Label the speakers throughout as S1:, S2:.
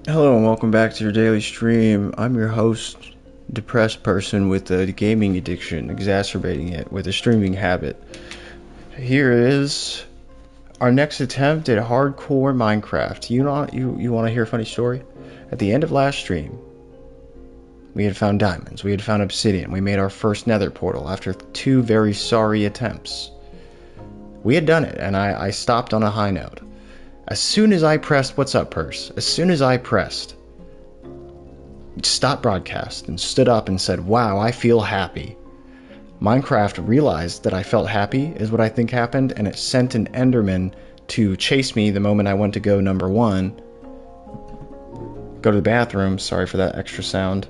S1: Hello and welcome back to your daily stream. I'm your host, depressed person with a gaming addiction, exacerbating it with a streaming habit. Here is our next attempt at hardcore Minecraft. You want to hear a funny story? At the end of last stream, we had found diamonds, we had found obsidian, we made our first nether portal after 2 very sorry attempts. We had done it, and I stopped on a high note. As soon as I pressed, what's up, Purse? As soon as I pressed stop broadcast and stood up and said, wow, I feel happy. Minecraft realized that I felt happy, is what I think happened, and it sent an Enderman to chase me the moment I went to go number 1. Go to the bathroom, sorry for that extra sound.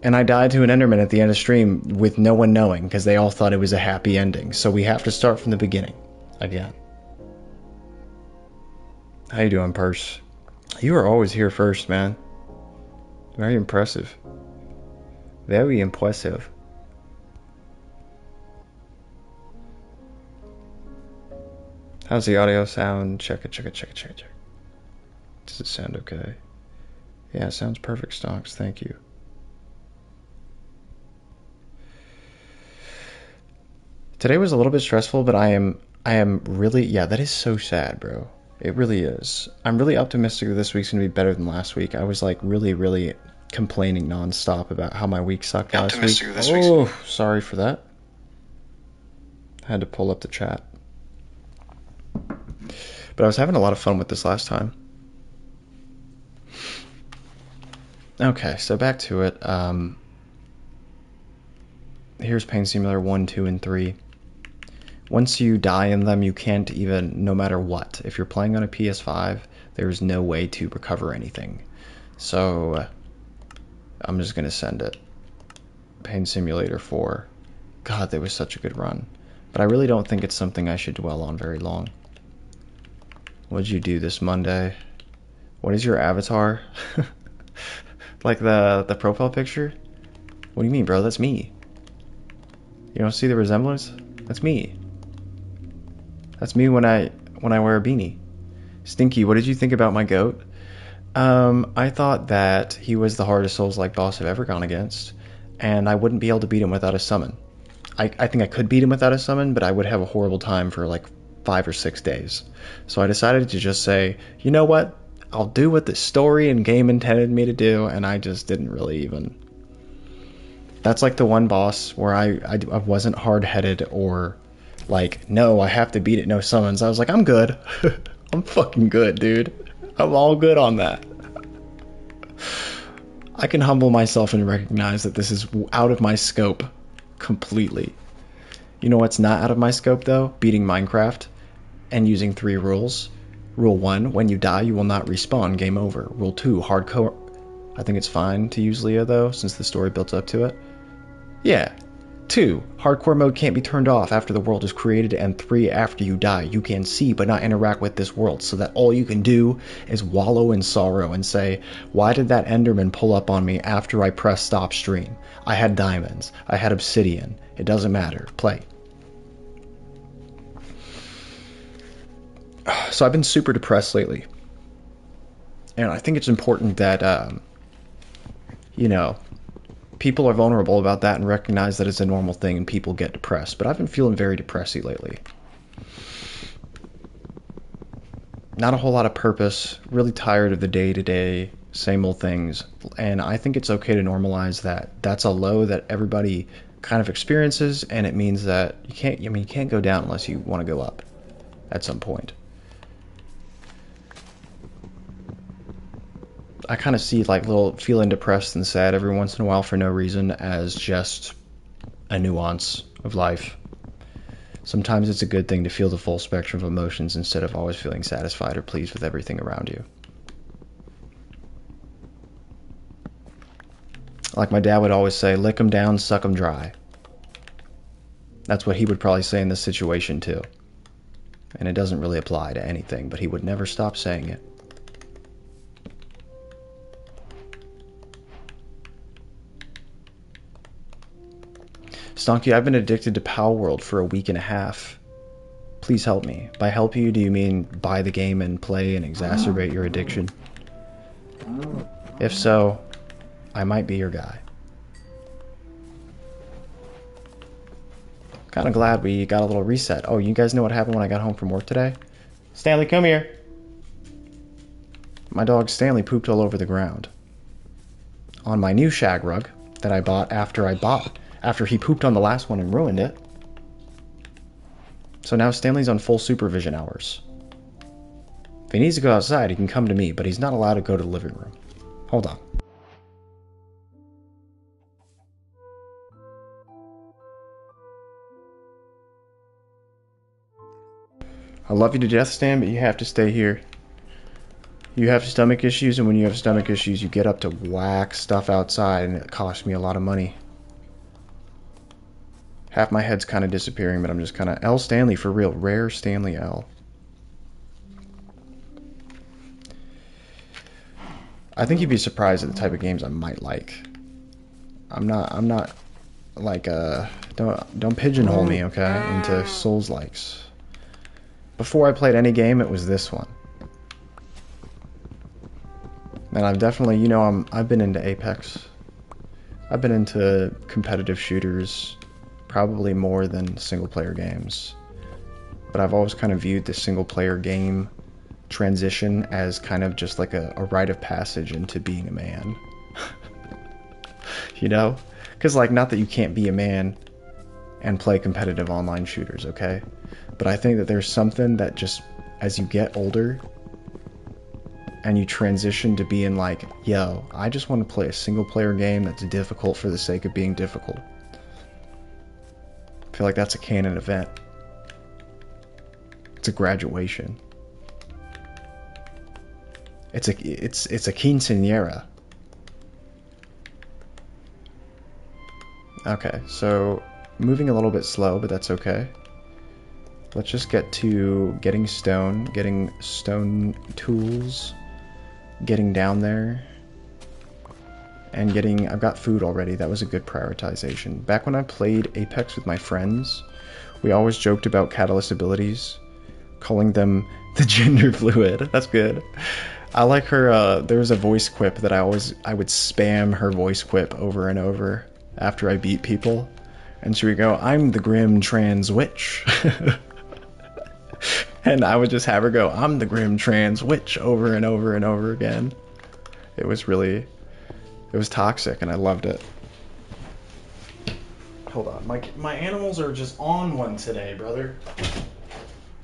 S1: And I died to an Enderman at the end of stream with no one knowing, because they all thought it was a happy ending. So we have to start from the beginning again. How you doing, Purse? You are always here first, man. Very impressive. Very impressive. How's the audio sound? Check it. Does it sound okay? Yeah, it sounds perfect, Stonks. Thank you. Today was a little bit stressful, but I am really, yeah, that is so sad, bro. It really is. I'm really optimistic that this week's gonna be better than last week. I was like really complaining nonstop about how my week sucked last week. Oh, sorry for that. I had to pull up the chat. But I was having a lot of fun with this last time. Okay, so back to it. Here's Pain Simulator 1, 2, and 3. Once you die in them, you can't even, no matter what. If you're playing on a PS5, there's no way to recover anything. So, I'm just gonna send it. Pain Simulator 4. God, that was such a good run. But I really don't think it's something I should dwell on very long. What did you do this Monday? What is your avatar? Like the profile picture? What do you mean, bro? That's me. You don't see the resemblance? That's me. That's me when I wear a beanie. Stinky, what did you think about my goat? I thought that he was the hardest Souls-like boss I've ever gone against, and I wouldn't be able to beat him without a summon. I think I could beat him without a summon, but I would have a horrible time for like 5 or 6 days. So I decided to just say, you know what? I'll do what the story and game intended me to do, and I just didn't really even. That's like the one boss where I wasn't hard-headed or like, no, I have to beat it, no summons. I was like, I'm good. I'm fucking good, dude. I'm all good on that. I can humble myself and recognize that this is out of my scope completely. You know what's not out of my scope, though? Beating Minecraft and using 3 rules. Rule 1, when you die, you will not respawn. Game over. Rule 2, hardcore. I think it's fine to use Leo, though, since the story built up to it. Yeah. 2, hardcore mode can't be turned off after the world is created, and 3, after you die, you can see but not interact with this world, so that all you can do is wallow in sorrow and say, why did that Enderman pull up on me after I pressed stop stream? I had diamonds. I had obsidian. It doesn't matter. Play. So I've been super depressed lately. And I think it's important that, you know, people are vulnerable about that and recognize that it's a normal thing and people get depressed. But I've been feeling very depressy lately. Not a whole lot of purpose, really tired of the day-to-day, same old things. And I think it's okay to normalize that. That's a low that everybody kind of experiences, and it means that you can't go down unless you want to go up at some point. I kind of see like little feeling depressed and sad every once in a while for no reason as just a nuance of life. Sometimes it's a good thing to feel the full spectrum of emotions instead of always feeling satisfied or pleased with everything around you. Like my dad would always say, lick 'em down, suck 'em dry. That's what he would probably say in this situation too. And it doesn't really apply to anything, but he would never stop saying it. Stonky, I've been addicted to Power World for a week and a half. Please help me. By help you, do you mean buy the game and play and exacerbate your addiction? If so, I might be your guy. Kind of glad we got a little reset. Oh, you guys know what happened when I got home from work today? Stanley, come here. My dog Stanley pooped all over the ground. On my new shag rug that I bought after he pooped on the last one and ruined it. So now Stanley's on full supervision hours. If he needs to go outside, he can come to me, but he's not allowed to go to the living room. Hold on. I love you to death, Stan, but you have to stay here. You have stomach issues, and when you have stomach issues, you get up to whack stuff outside, and it costs me a lot of money. Half my head's kind of disappearing, but I'm just kind of... L. Stanley, for real. Rare Stanley L. I think you'd be surprised at the type of games I might like. I'm not like, don't pigeonhole me, okay, into Souls-likes. Before I played any game, it was this one. And I've definitely, you know, I've been into Apex. I've been into competitive shooters, probably more than single-player games. But I've always kind of viewed the single-player game transition as kind of just like a rite of passage into being a man. You know? Because, like, not that you can't be a man and play competitive online shooters, okay? But I think that there's something that just, as you get older and you transition to being like, yo, I just want to play a single-player game that's difficult for the sake of being difficult. I feel like that's a canon event. It's a graduation. It's a quinceañera. Okay, so moving a little bit slow, but that's okay. Let's just get to getting stone tools, getting down there, and getting... I've got food already. That was a good prioritization. Back when I played Apex with my friends, we always joked about Catalyst abilities, calling them the gender fluid. That's good. I like her, there was a voice quip that I would spam her voice quip over and over after I beat people. And she would go, I'm the grim trans witch. And I would just have her go, I'm the grim trans witch, over and over and over again. It was toxic, and I loved it. Hold on, my animals are just on one today, brother.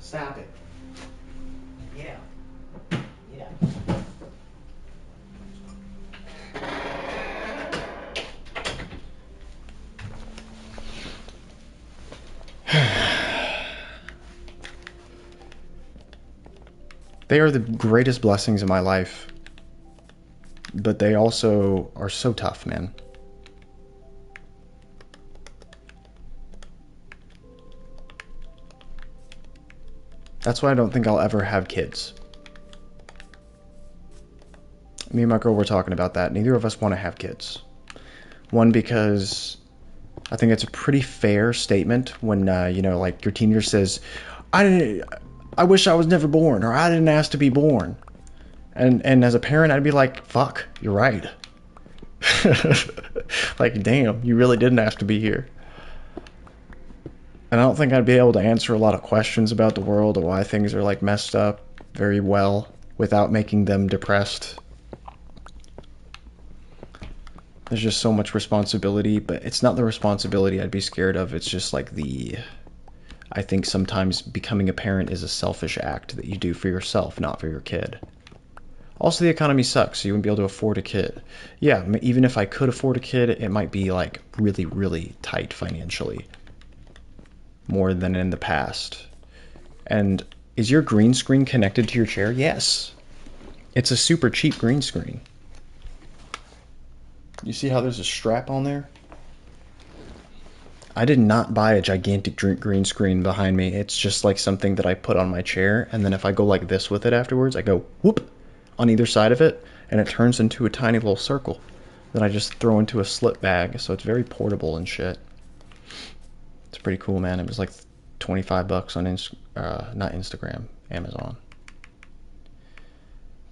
S1: Stop it. Yeah. Yeah. They are the greatest blessings in my life, but they also are so tough, man. That's why I don't think I'll ever have kids. Me and my girl were talking about that. Neither of us want to have kids. One, because I think it's a pretty fair statement when, you know, like your teenager says, I wish I was never born, or I didn't ask to be born. And as a parent, I'd be like, fuck, you're right. Like, damn, you really didn't ask to be here. And I don't think I'd be able to answer a lot of questions about the world or why things are, like, messed up very well without making them depressed. There's just so much responsibility, but it's not the responsibility I'd be scared of. It's just like I think sometimes becoming a parent is a selfish act that you do for yourself, not for your kid. Also, the economy sucks, so you wouldn't be able to afford a kid. Yeah, even if I could afford a kid, it might be like really, really tight financially. More than in the past. And is your green screen connected to your chair? Yes. It's a super cheap green screen. You see how there's a strap on there? I did not buy a gigantic green screen behind me. It's just like something that I put on my chair, and then if I go like this with it afterwards, I go whoop on either side of it, and it turns into a tiny little circle that I just throw into a slip bag, so it's very portable and shit. It's pretty cool, man. It was like 25 bucks on not Instagram, Amazon.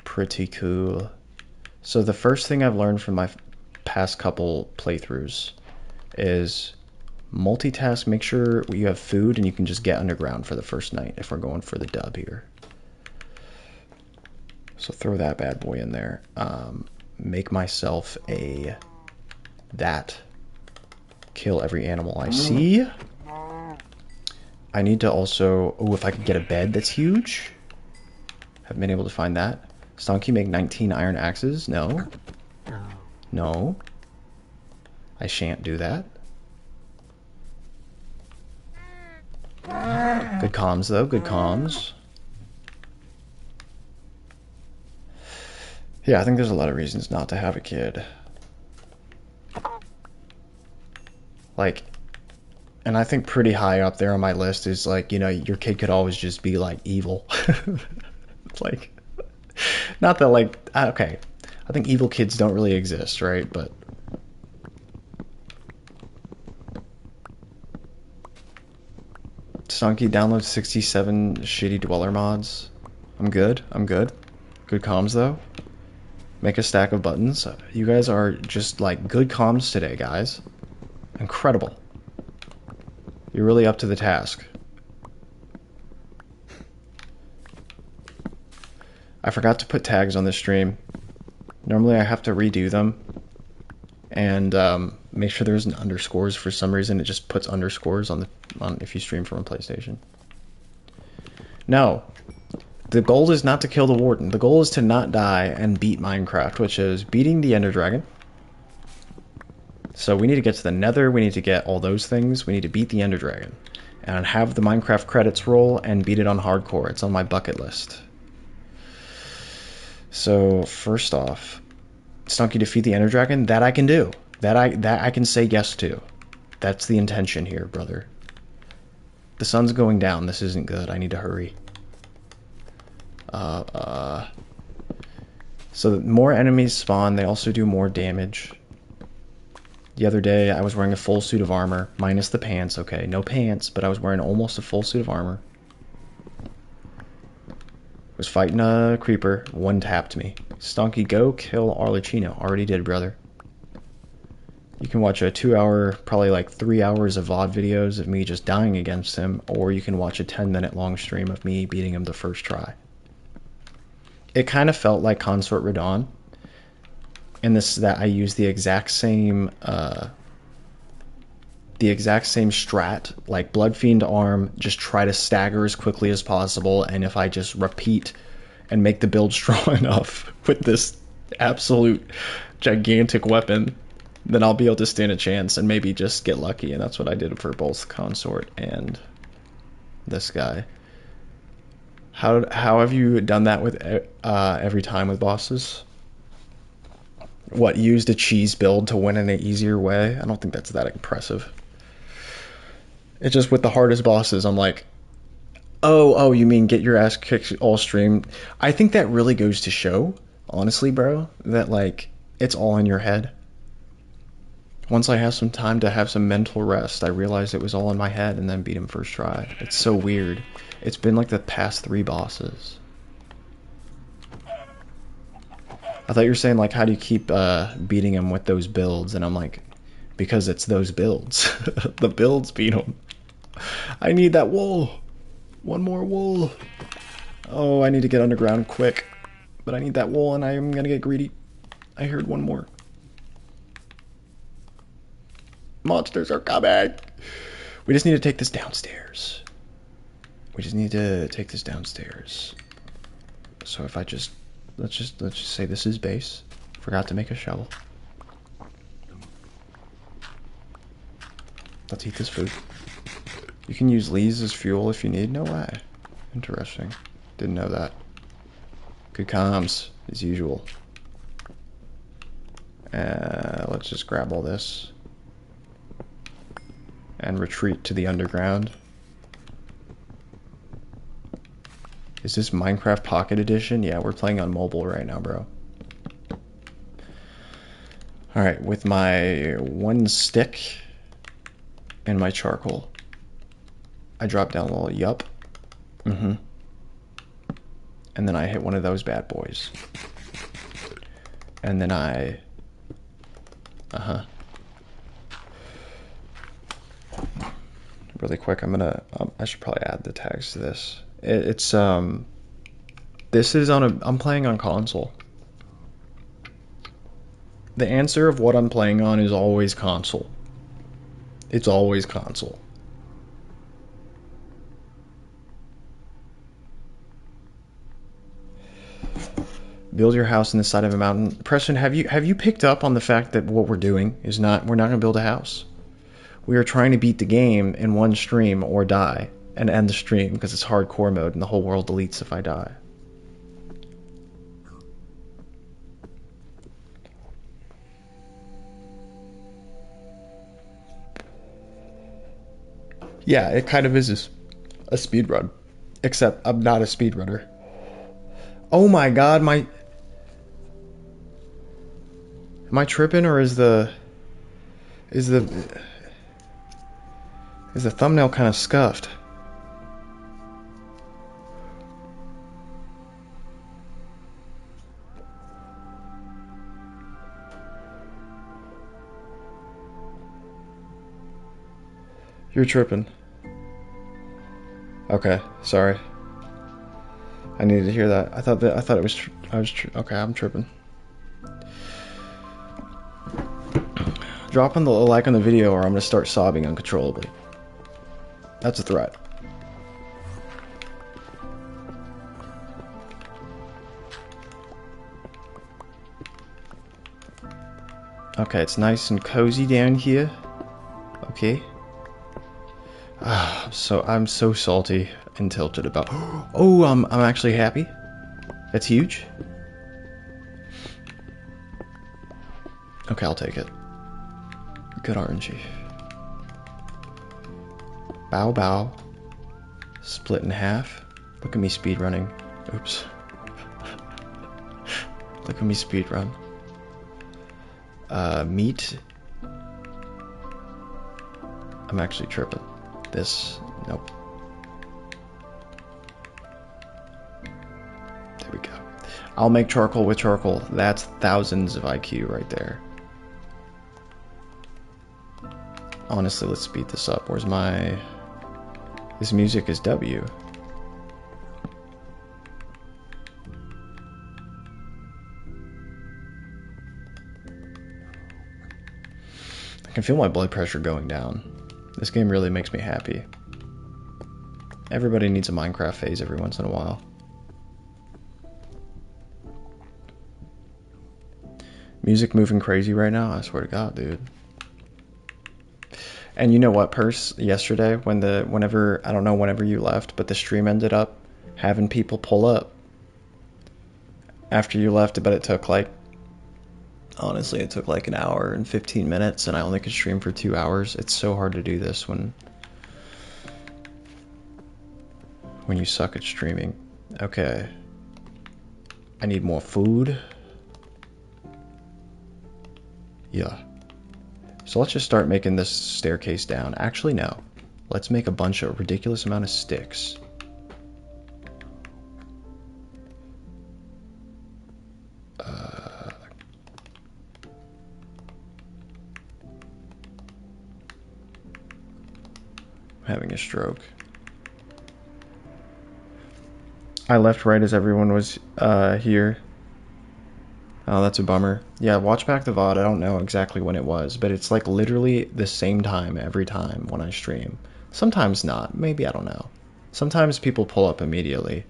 S1: Pretty cool. So the first thing I've learned from my past couple playthroughs is multitask. Make sure you have food and you can just get underground for the first night if we're going for the dub here. So throw that bad boy in there. Make myself that. Kill every animal I see. I need to also... Oh, if I could get a bed, that's huge. Haven't been able to find that. Stonky, make 19 iron axes. No. No. I shan't do that. Good comms, though. Good comms. Yeah, I think there's a lot of reasons not to have a kid. Like, and I think pretty high up there on my list is like, you know, your kid could always just be like evil. Like, not that like, okay, I think evil kids don't really exist, right? But Stonky, download 67 shitty dweller mods. I'm good. I'm good. Good comms though. Make a stack of buttons. You guys are just like good comms today, guys. Incredible. You're really up to the task. I forgot to put tags on this stream. Normally I have to redo them. And make sure there's an underscores. For some reason it just puts underscores on if you stream from a PlayStation. No. The goal is not to kill the warden. The goal is to not die and beat Minecraft, which is beating the Ender Dragon. So we need to get to the Nether, we need to get all those things, we need to beat the Ender Dragon. And have the Minecraft credits roll and beat it on hardcore. It's on my bucket list. So, first off, Stonky, defeat the Ender Dragon, that I can do. That I can say yes to. That's the intention here, brother. The sun's going down, this isn't good, I need to hurry. So more enemies spawn, they also do more damage. The other day, I was wearing a full suit of armor, minus the pants, okay? No pants, but I was wearing almost a full suit of armor. Was fighting a creeper, one tapped me. Stonky, go kill Arlecchino. Already did, brother. You can watch a 2-hour, probably like 3 hours of VOD videos of me just dying against him, or you can watch a 10-minute long stream of me beating him the first try. It kind of felt like Consort Radon. And that I use the exact same strat, like Bloodfiend arm, just try to stagger as quickly as possible, and if I just repeat and make the build strong enough with this absolute gigantic weapon, then I'll be able to stand a chance and maybe just get lucky, and that's what I did for both Consort and this guy. How have you done that with every time with bosses? What, used a cheese build to win in an easier way? I don't think that's that impressive. It's just with the hardest bosses, I'm like, oh, you mean get your ass kicked all stream? I think that really goes to show, honestly, bro, that like, it's all in your head. Once I have some time to have some mental rest, I realized it was all in my head and then beat him first try. It's so weird. It's been like the past 3 bosses. I thought you were saying, like, how do you keep beating him with those builds? And I'm like, because it's those builds. The builds beat him. I need that wool. One more wool. Oh, I need to get underground quick. But I need that wool, and I am going to get greedy. I heard one more. Monsters are coming. We just need to take this downstairs. So if I just... Let's just say this is base. Forgot to make a shovel. Let's eat this food. You can use leaves as fuel if you need. No way. Interesting. Didn't know that. Good comms, as usual. Let's just grab all this. And retreat to the underground. Is this Minecraft Pocket Edition? Yeah, we're playing on mobile right now, bro. Alright, with my 1 stick and my charcoal. I drop down a little yup. And then I hit one of those bad boys. And then really quick, I should probably add the tags to this. This is I'm playing on console. The answer of what I'm playing on is always console. It's always console. Build your house in the side of a mountain. Preston, have you picked up on the fact that what we're doing is we're not going to build a house. We are trying to beat the game in one stream or die and end the stream because it's hardcore mode and the whole world deletes if I die. Yeah, it kind of is a speed run, except I'm not a speedrunner. Oh my god, am I tripping, or is the thumbnail kind of scuffed? You're tripping. Okay, sorry. I needed to hear that. I thought it was okay, I'm tripping. Drop on the like on the video or I'm gonna start sobbing uncontrollably. That's a threat. Okay, it's nice and cozy down here. Okay. I'm so salty and tilted about. Oh, I'm actually happy. That's huge. Okay, I'll take it. Good RNG. Bow bow. Split in half. Look at me speedrunning. Oops. Look at me speedrun. Meat. I'm actually tripping. This, nope. There we go. I'll make charcoal with charcoal. That's thousands of IQ right there. Honestly, let's speed this up. Where's my... This music is W. I can feel my blood pressure going down. This game really makes me happy. Everybody needs a Minecraft phase every once in a while. Music moving crazy right now? I swear to God, dude. And you know what, Purse? Yesterday, whenever you left, but the stream ended up having people pull up after you left, but it took like, honestly, it took like an hour and 15 minutes, and I only could stream for 2 hours. It's so hard to do this when you suck at streaming. Okay. I need more food. Yeah. So let's just start making this staircase down. Actually, no. Let's make a bunch of ridiculous amount of sticks. I'm having a stroke. I left right as everyone was here. Oh, that's a bummer. Yeah, watch back the VOD. I don't know exactly when it was, but it's like literally the same time every time when I stream. Sometimes not. Maybe, I don't know. Sometimes people pull up immediately.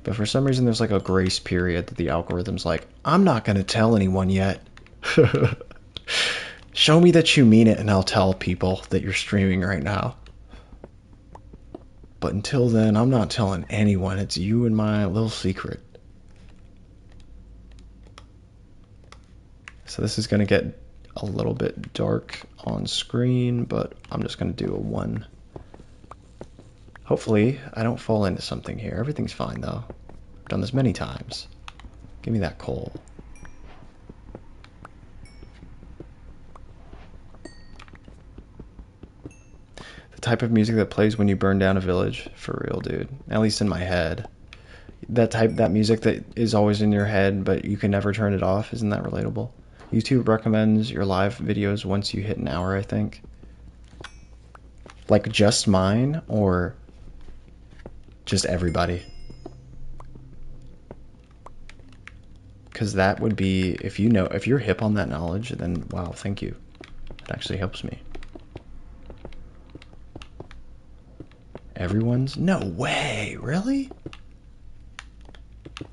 S1: But for some reason there's like a grace period that the algorithm's like, I'm not going to tell anyone yet. Show me that you mean it and I'll tell people that you're streaming right now. But until then, I'm not telling anyone. It's you and my little secret. So this is going to get a little bit dark on screen, but I'm just going to do a 1. Hopefully, I don't fall into something here. Everything's fine, though. I've done this many times. Give me that coal. The type of music that plays when you burn down a village? For real, dude. At least in my head. That music that is always in your head, but you can never turn it off. Isn't that relatable? YouTube recommends your live videos once you hit an hour, I think. Like just mine or just everybody? Because that would be, if you're hip on that knowledge, then wow, thank you. It actually helps me. Everyone's? No way, really?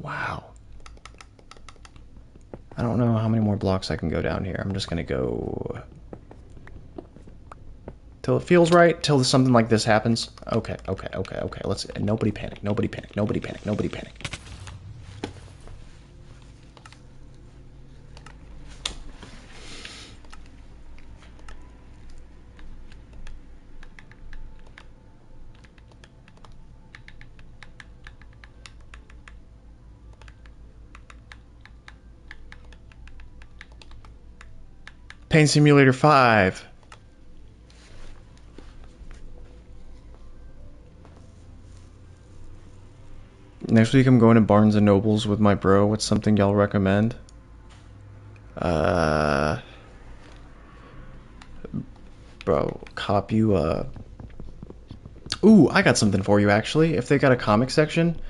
S1: Wow. I don't know how many more blocks I can go down here. I'm just gonna go till it feels right, till something like this happens. Okay. Let's, nobody panic, nobody panic, nobody panic, nobody panic. Pain Simulator 5. Next week I'm going to Barnes & Nobles with my bro. What's something y'all recommend? Bro, cop you, Ooh, I got something for you, actually. If they got a comic section,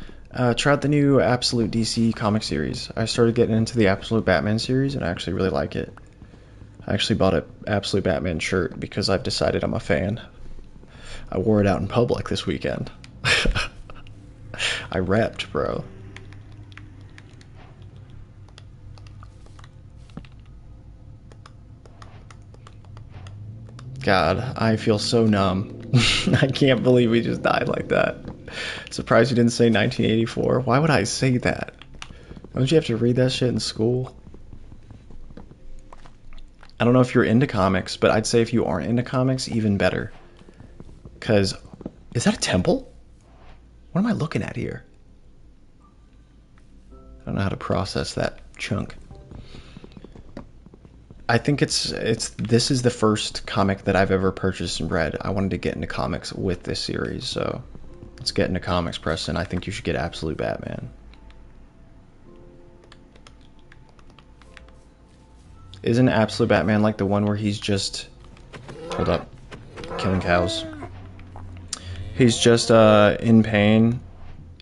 S1: try out the new Absolute DC comic series. I started getting into the Absolute Batman series, and I actually really like it. I actually bought an Absolute Batman shirt because I've decided I'm a fan. I wore it out in public this weekend. I repped, bro. God, I feel so numb. I can't believe we just died like that. Surprised you didn't say 1984. Why would I say that? Don't you have to read that shit in school? I don't know if you're into comics, but I'd say if you aren't into comics, even better. Because, is that a temple? What am I looking at here? I don't know how to process that chunk. I think this is the first comic that I've ever purchased and read. I wanted to get into comics with this series, so let's get into comics, Preston. I think you should get Absolute Batman. Isn't Absolute Batman like the one where he's just... Hold up. Killing cows. He's just in pain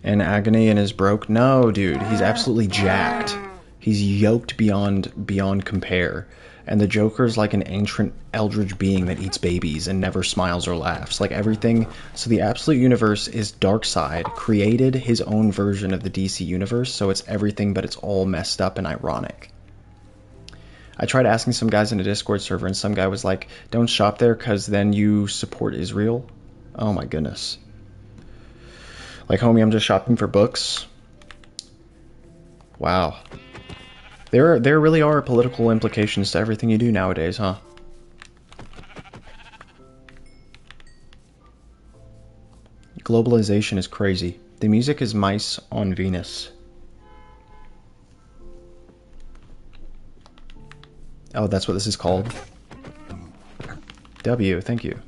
S1: and agony and is broke? No, dude. He's absolutely jacked. He's yoked beyond compare. And the Joker's like an ancient eldritch being that eats babies and never smiles or laughs. Like everything. So the Absolute Universe is Darkseid created his own version of the DC Universe, so it's everything but it's all messed up and ironic. I tried asking some guys in a Discord server and some guy was like, don't shop there because then you support Israel. Oh my goodness. Like, homie, I'm just shopping for books. Wow. There really are political implications to everything you do nowadays, huh? Globalization is crazy. The music is Mice on Venus. Oh, that's what this is called? W, thank you.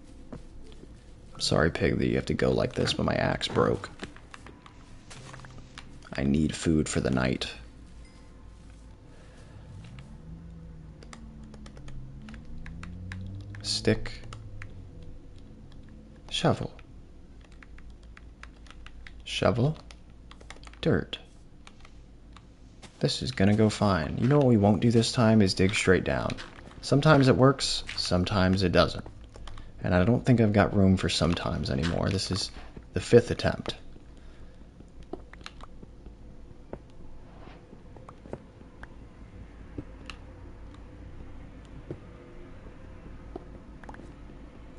S1: Sorry, Pig, that you have to go like this, but my axe broke. I need food for the night. Stick. Shovel. Shovel. Dirt. This is gonna go fine. You know what we won't do this time is dig straight down. Sometimes it works, sometimes it doesn't. And I don't think I've got room for sometimes anymore. This is the 5th attempt.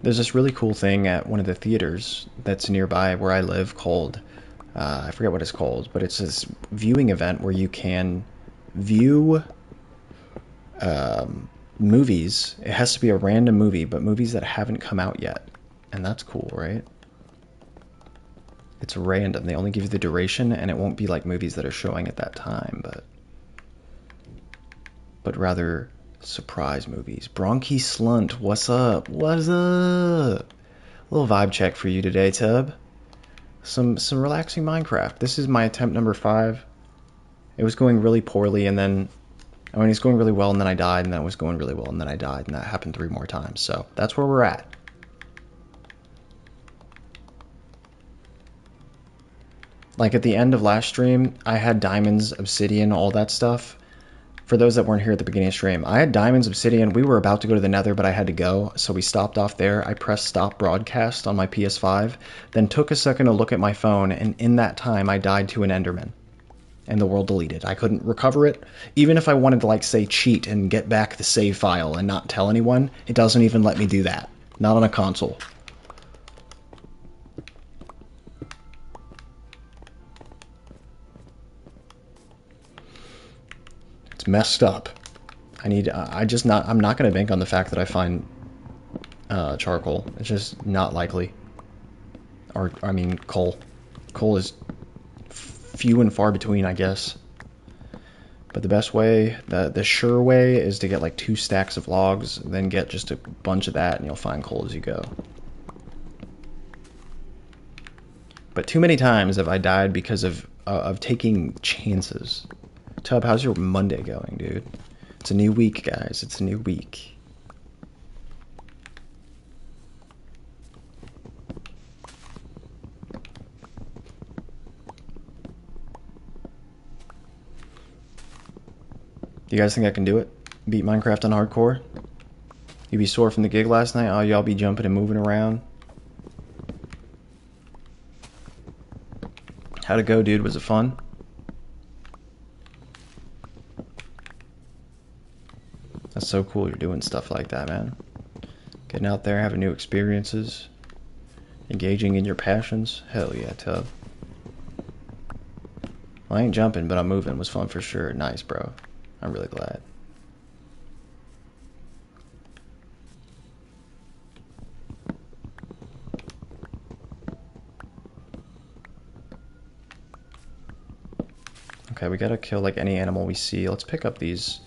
S1: There's this really cool thing at one of the theaters that's nearby where I live called, I forget what it's called, but it's this viewing event where you can view movies. It has to be a random movie, but movies that haven't come out yet. And that's cool, right? It's random. They only give you the duration, and it won't be like movies that are showing at that time, but rather surprise movies. Bronchi Slunt, what's up? What's up? A little vibe check for you today, Tub. some relaxing Minecraft. This is my attempt number 5. It was going really poorly, and then I mean, it's going really well, and then I died, and that was going really well, and then I died, and that happened 3 more times. So that's where we're at. Like at the end of last stream, I had diamonds, obsidian, all that stuff. For those that weren't here at the beginning of stream, I had diamonds, obsidian. We were about to go to the nether, but I had to go, so we stopped off there. I pressed stop broadcast on my PS5, then took a second to look at my phone, and in that time, I died to an enderman. And the world deleted. I couldn't recover it. Even if I wanted to, like, say, cheat and get back the save file and not tell anyone, it doesn't even let me do that. Not on a console. It's messed up. I'm not going to bank on the fact that I find charcoal. It's just not likely. Or, I mean, coal. Coal is few and far between, I guess. But the best way, the sure way, is to get like 2 stacks of logs, then get just a bunch of that, and you'll find coal as you go. But too many times have I died because of taking chances. Tub, how's your Monday going, dude? It's a new week, guys. It's a new week. Do you guys think I can do it? Beat Minecraft on hardcore? You be sore from the gig last night? Oh, y'all be jumping and moving around? How'd it go, dude? Was it fun? That's so cool you're doing stuff like that, man. Getting out there, having new experiences. Engaging in your passions. Hell yeah, Tub. Well, I ain't jumping, but I'm moving. It was fun for sure. Nice, bro. I'm really glad. Okay, we gotta kill like any animal we see. Let's pick up these.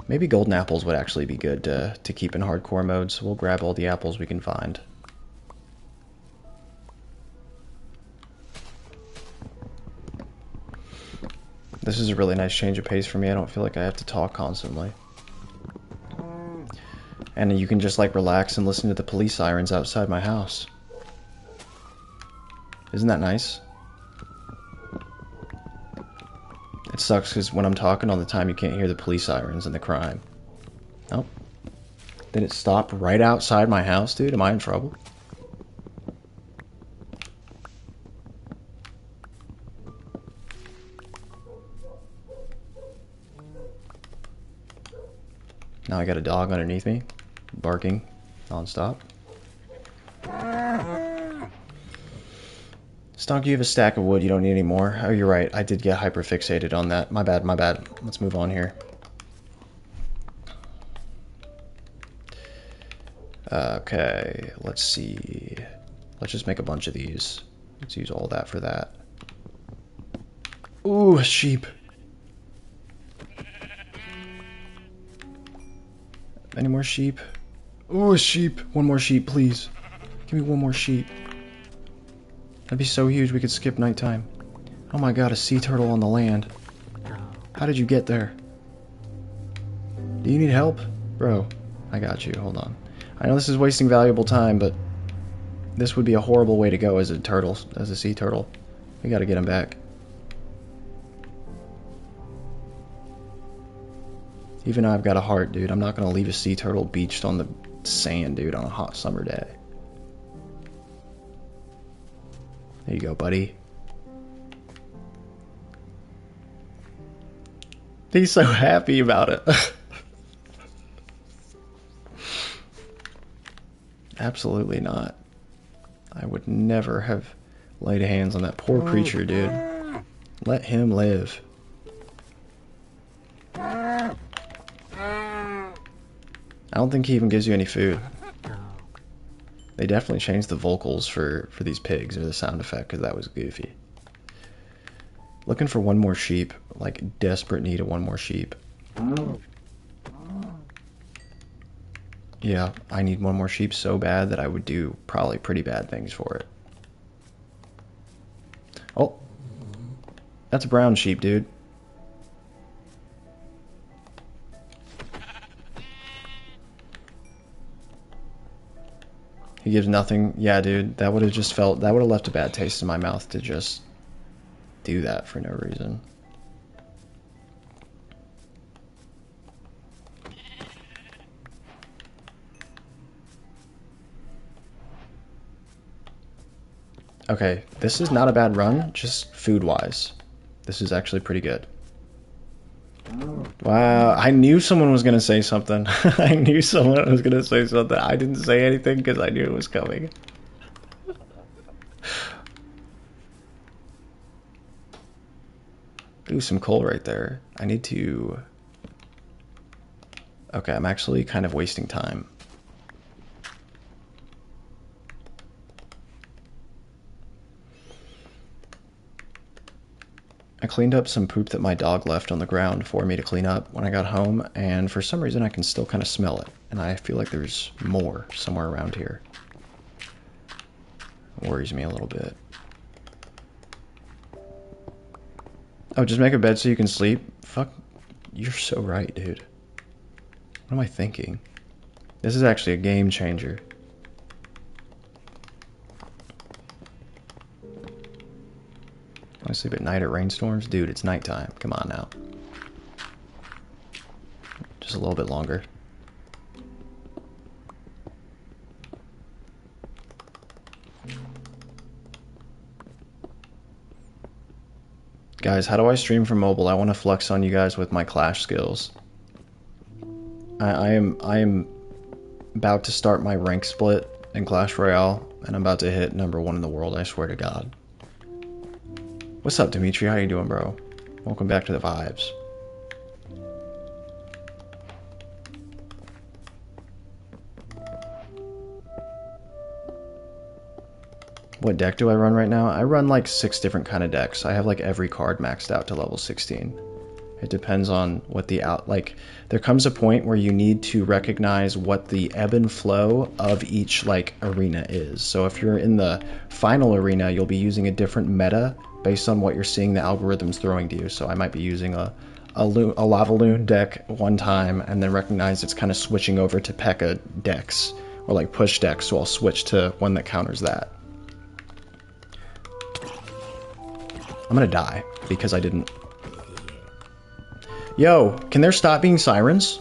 S1: Maybe golden apples would actually be good to keep in hardcore mode, so we'll grab all the apples we can find. This is a really nice change of pace for me. I don't feel like I have to talk constantly. And you can just like relax and listen to the police sirens outside my house. Isn't that nice? It sucks because when I'm talking all the time, you can't hear the police sirens and the crime. Oh. Did it stop right outside my house, dude? Am I in trouble? Now I got a dog underneath me, barking non-stop. Stonky, you have a stack of wood, you don't need any more. Oh, you're right, I did get hyper-fixated on that. My bad, my bad. Let's move on here. Okay, let's see. Let's just make a bunch of these. Let's use all that for that. Ooh, a sheep. Any more sheep? Ooh, a sheep. One more sheep, please. Give me one more sheep. That'd be so huge we could skip nighttime. Oh my god, a sea turtle on the land. How did you get there? Do you need help? Bro, I got you. Hold on. I know this is wasting valuable time, but this would be a horrible way to go as a turtle, as a sea turtle. We gotta get him back. Even though I've got a heart, dude, I'm not gonna leave a sea turtle beached on the sand, dude, on a hot summer day. There you go, buddy. He's so happy about it. Absolutely not. I would never have laid hands on that poor creature, dude. Let him live. I don't think he even gives you any food. They definitely changed the vocals for these pigs, or the sound effect, because that was goofy. Looking for one more sheep. Like, desperate need of one more sheep. Yeah, I need one more sheep so bad that I would do probably pretty bad things for it. Oh, that's a brown sheep, dude. He gives nothing. Yeah, dude, that would have just felt, that would have left a bad taste in my mouth to just do that for no reason. Okay, this is not a bad run, just food-wise. This is actually pretty good. Wow, I knew someone was gonna say something. I knew someone was gonna say something. I didn't say anything because I knew it was coming. Ooh, some coal right there. I need to... Okay, I'm actually kind of wasting time. I cleaned up some poop that my dog left on the ground for me to clean up when I got home, and for some reason I can still kind of smell it, and I feel like there's more somewhere around here. It worries me a little bit. Oh, just make a bed so you can sleep? Fuck, you're so right, dude. What am I thinking? This is actually a game changer. I sleep at night at rainstorms? Dude, it's nighttime. Come on now. Just a little bit longer. Guys, how do I stream from mobile? I want to flex on you guys with my Clash skills. I am about to start my rank split in Clash Royale, and I'm about to hit #1 in the world, I swear to God. What's up, Dimitri? How you doing, bro? Welcome back to the vibes. What deck do I run right now? I run like 6 different kind of decks. I have like every card maxed out to level 16. It depends on what the there comes a point where you need to recognize what the ebb and flow of each like arena is. So if you're in the final arena, you'll be using a different meta based on what you're seeing the algorithms throwing to you. So I might be using a Lava Loon deck one time and then recognize it's kind of switching over to P.E.K.K.A decks or like push decks, so I'll switch to one that counters that. I'm gonna die because I didn't... Yo, can there stop being sirens?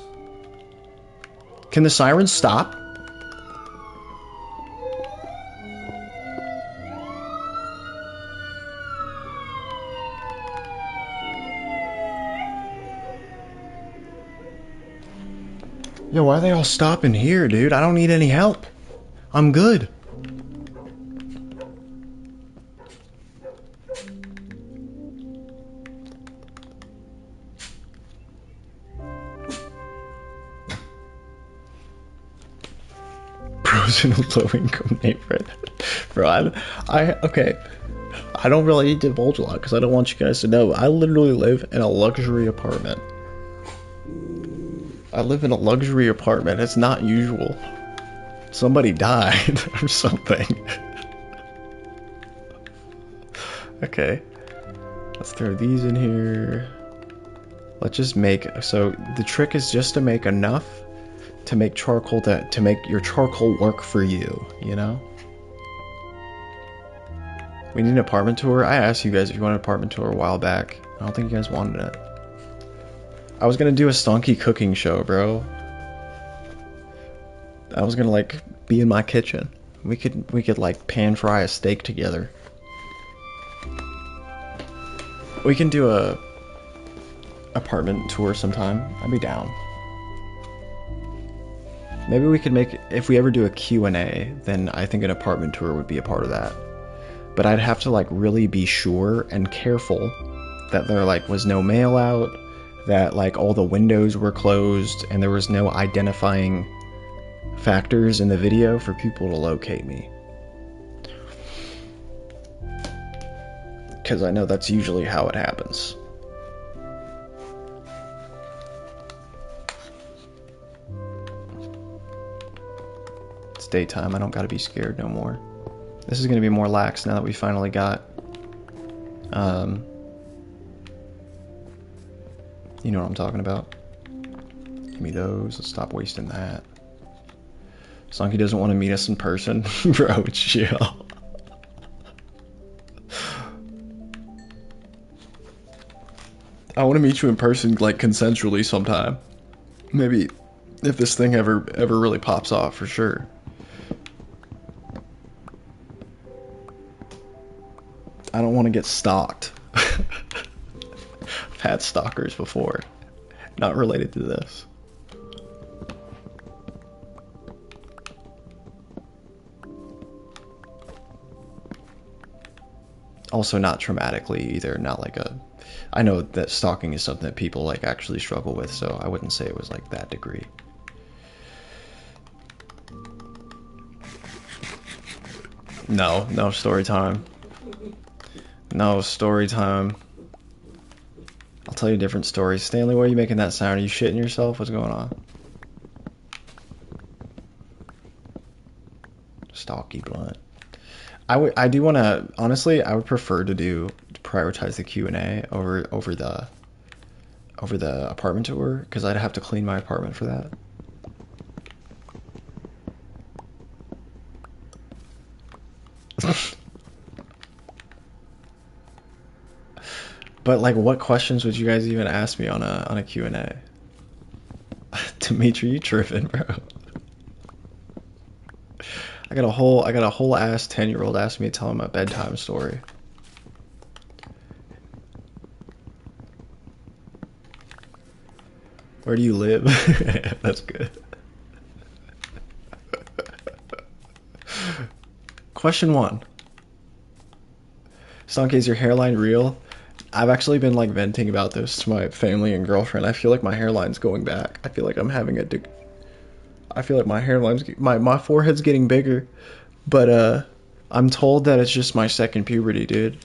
S1: Can the sirens stop? Yo, why are they all stopping here, dude? I don't need any help. I'm good. Bros in a low-income neighborhood. Bro, okay. I don't really need to divulge a lot because I don't want you guys to know. I literally live in a luxury apartment. I live in a luxury apartment. It's not usual. Somebody died or something. Okay. Let's throw these in here. Let's just make... So the trick is just to make enough to make charcoal to make your charcoal work for you, you know? We need an apartment tour. I asked you guys if you wanted an apartment tour a while back. I don't think you guys wanted it. I was gonna do a Stonky cooking show, bro. I was gonna like be in my kitchen. We could like pan fry a steak together. We can do a apartment tour sometime. I'd be down. Maybe we could make, if we ever do a Q&A, then I think an apartment tour would be a part of that. But I'd have to like really be sure and careful that there like was no mail out, that like all the windows were closed, and there was no identifying factors in the video for people to locate me. Because I know that's usually how it happens. It's daytime, I don't gotta be scared no more. This is gonna be more lax now that we finally got You know what I'm talking about. Give me those. Let's stop wasting that. Stonky doesn't want to meet us in person. Bro, chill. I want to meet you in person, like, consensually sometime. Maybe if this thing ever really pops off, for sure. I don't want to get stalked. I've had stalkers before. Not related to this. Also not traumatically either, not like a... I know that stalking is something that people like actually struggle with, so I wouldn't say it was like that degree. No story time. No story time. I'll tell you different stories. Stanley, why are you making that sound? Are you shitting yourself? What's going on? Stalky blunt. I do want to, honestly, I would prefer to prioritize the Q&A over the apartment tour, because I'd have to clean my apartment for that. But like, what questions would you guys even ask me on a Q&A? Dimitri, you tripping, bro? I got a whole ass 10-year-old asking me to tell him a bedtime story. Where do you live? That's good. Question 1. Stonky, is your hairline real? I've actually been like venting about this to my family and girlfriend. I feel like my hairline's going back. I feel like I'm having I feel like my my forehead's getting bigger, but I'm told that it's just my second puberty, dude.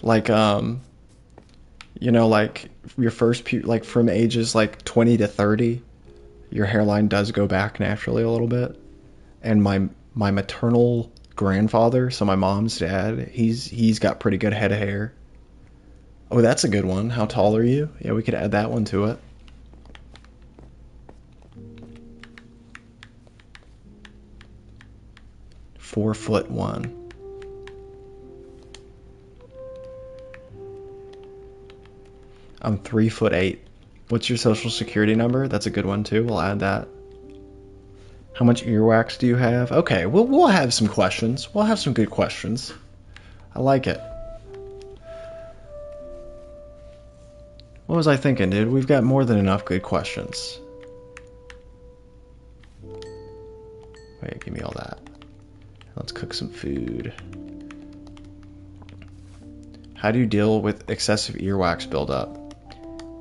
S1: Like you know, like your first like from ages like 20 to 30, your hairline does go back naturally a little bit. And my maternal grandfather, so my mom's dad, he's got pretty good head of hair. Oh, that's a good one. How tall are you? Yeah, we could add that one to it. "4'1". I'm 3'8". What's your social security number? That's a good one too. We'll add that. How much earwax do you have? Okay, we'll have some questions. We'll have some good questions. I like it. What was I thinking, dude? We've got more than enough good questions. Wait, give me all that. Let's cook some food. How do you deal with excessive earwax buildup?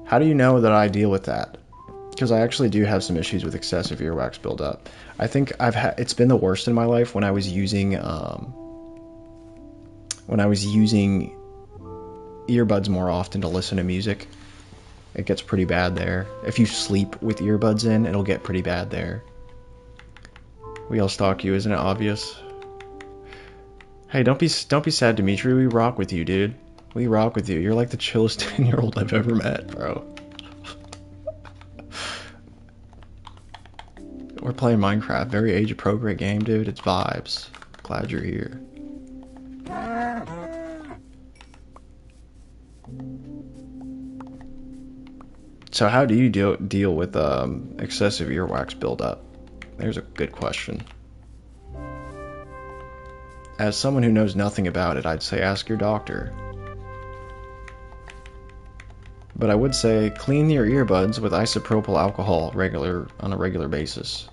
S1: How do you know that I deal with that? Because I actually do have some issues with excessive earwax buildup. I think it's been the worst in my life when I was using earbuds more often to listen to music. It gets pretty bad there. If you sleep with earbuds in, it'll get pretty bad there. We all stalk you, isn't it obvious? Hey, don't be sad, Dimitri. We rock with you, dude. We rock with you. You're like the chillest 10-year-old I've ever met, bro. We're playing Minecraft. Very age-appropriate game, dude. It's vibes. Glad you're here. So how do you deal with excessive earwax buildup? There's a good question. As someone who knows nothing about it, I'd say ask your doctor. But I would say clean your earbuds with isopropyl alcohol on a regular basis.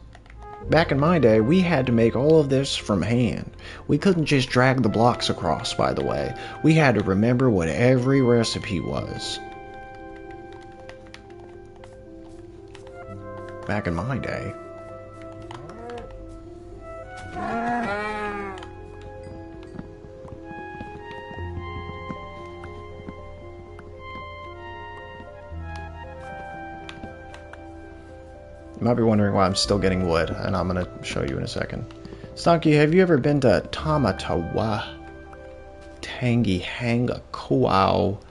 S1: Back in my day, we had to make all of this from hand. We couldn't just drag the blocks across, by the way. We had to remember what every recipe was. Back in my day. You might be wondering why I'm still getting wood, and I'm going to show you in a second. Stonky, have you ever been to Tamatawa? Hangi Hanga Koau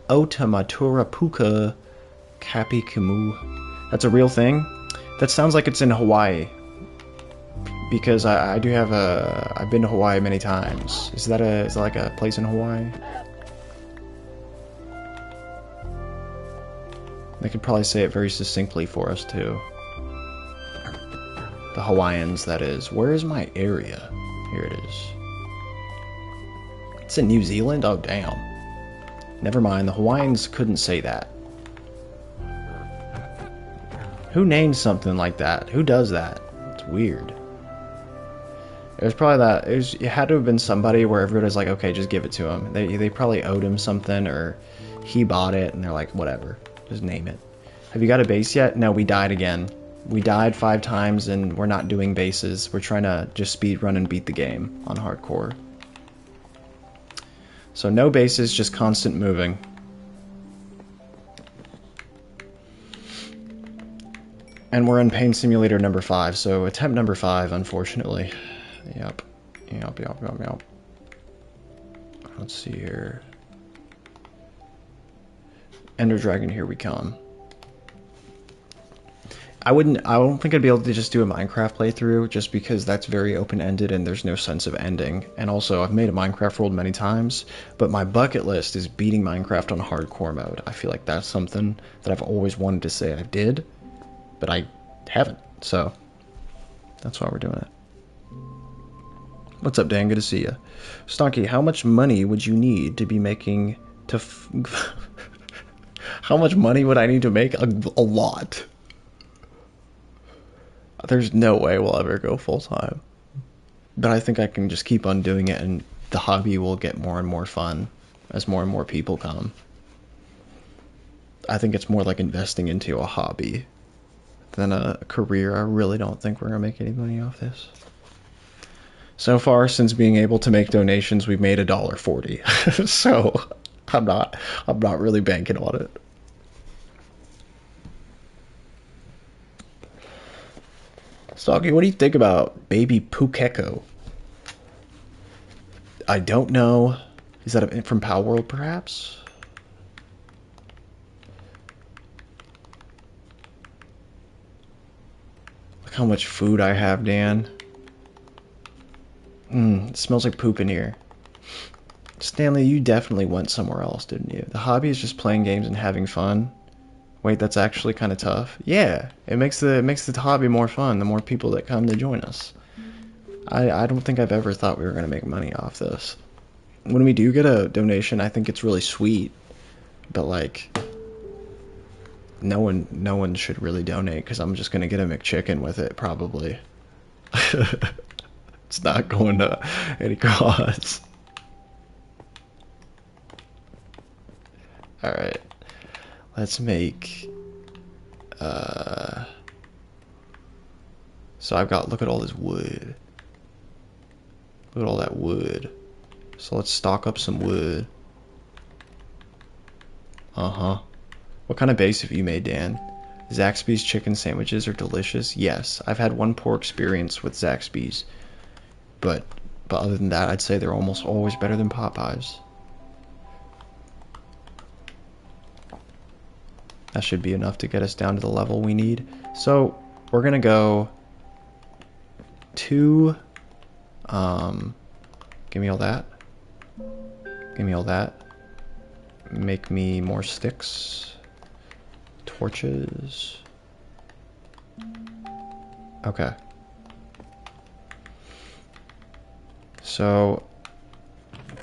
S1: Otamatura Puka Kapikimu. That's a real thing? That sounds like it's in Hawaii. Because I do have I've been to Hawaii many times. Is that like a place in Hawaii? They could probably say it very succinctly for us too. The Hawaiians, that is. Where is my area? Here it is. It's in New Zealand? Oh, damn. Never mind, the Hawaiians couldn't say that. Who names something like that? Who does that? It's weird. It was probably that. It had to have been somebody where everybody's like, okay, just give it to him. They probably owed him something, or he bought it, and they're like, whatever, just name it. Have you got a base yet? No, we died again. We died 5 times, and we're not doing bases. We're trying to just speed run and beat the game on hardcore. So no bases, just constant moving. And we're in Pain Simulator number 5, so attempt number 5, unfortunately. Yep. Let's see here. Ender Dragon, here we come. I don't think I'd be able to just do a Minecraft playthrough, just because that's very open-ended and there's no sense of ending. And also, I've made a Minecraft world many times, but my bucket list is beating Minecraft on hardcore mode. I feel like that's something that I've always wanted to say I did, but I haven't, so that's why we're doing it. What's up, Dan? Good to see you. Stonky, how much money would you need to be making to... How much money would I need to make? A lot. There's no way we'll ever go full-time. But I think I can just keep on doing it, and the hobby will get more and more fun as more and more people come. I think it's more like investing into a hobby than a career. I really don't think we're going to make any money off this. So far, since being able to make donations, we've made $1.40. So I'm not really banking on it. Soggy, what do you think about Baby Pukeko? I don't know. Is that from Pal World, perhaps? Look how much food I have, Dan. It smells like poop in here. Stanley, you definitely went somewhere else, didn't you? The hobby is just playing games and having fun. Wait, that's actually kind of tough. Yeah, it makes the hobby more fun, the more people that come to join us. I don't think I've ever thought we were going to make money off this. When we do get a donation, I think it's really sweet. But, like, no one should really donate, because I'm just going to get a McChicken with it, probably. It's not going to any cause. Alright. Let's make... So I've got... Look at all this wood. Look at all that wood. So let's stock up some wood. Uh-huh. What kind of base have you made, Dan? Zaxby's chicken sandwiches are delicious. Yes, I've had one poor experience with Zaxby's. But other than that, I'd say they're almost always better than Popeyes. That should be enough to get us down to the level we need. So, we're gonna go to... give me all that. Give me all that. Make me more sticks. Torches. Okay. So,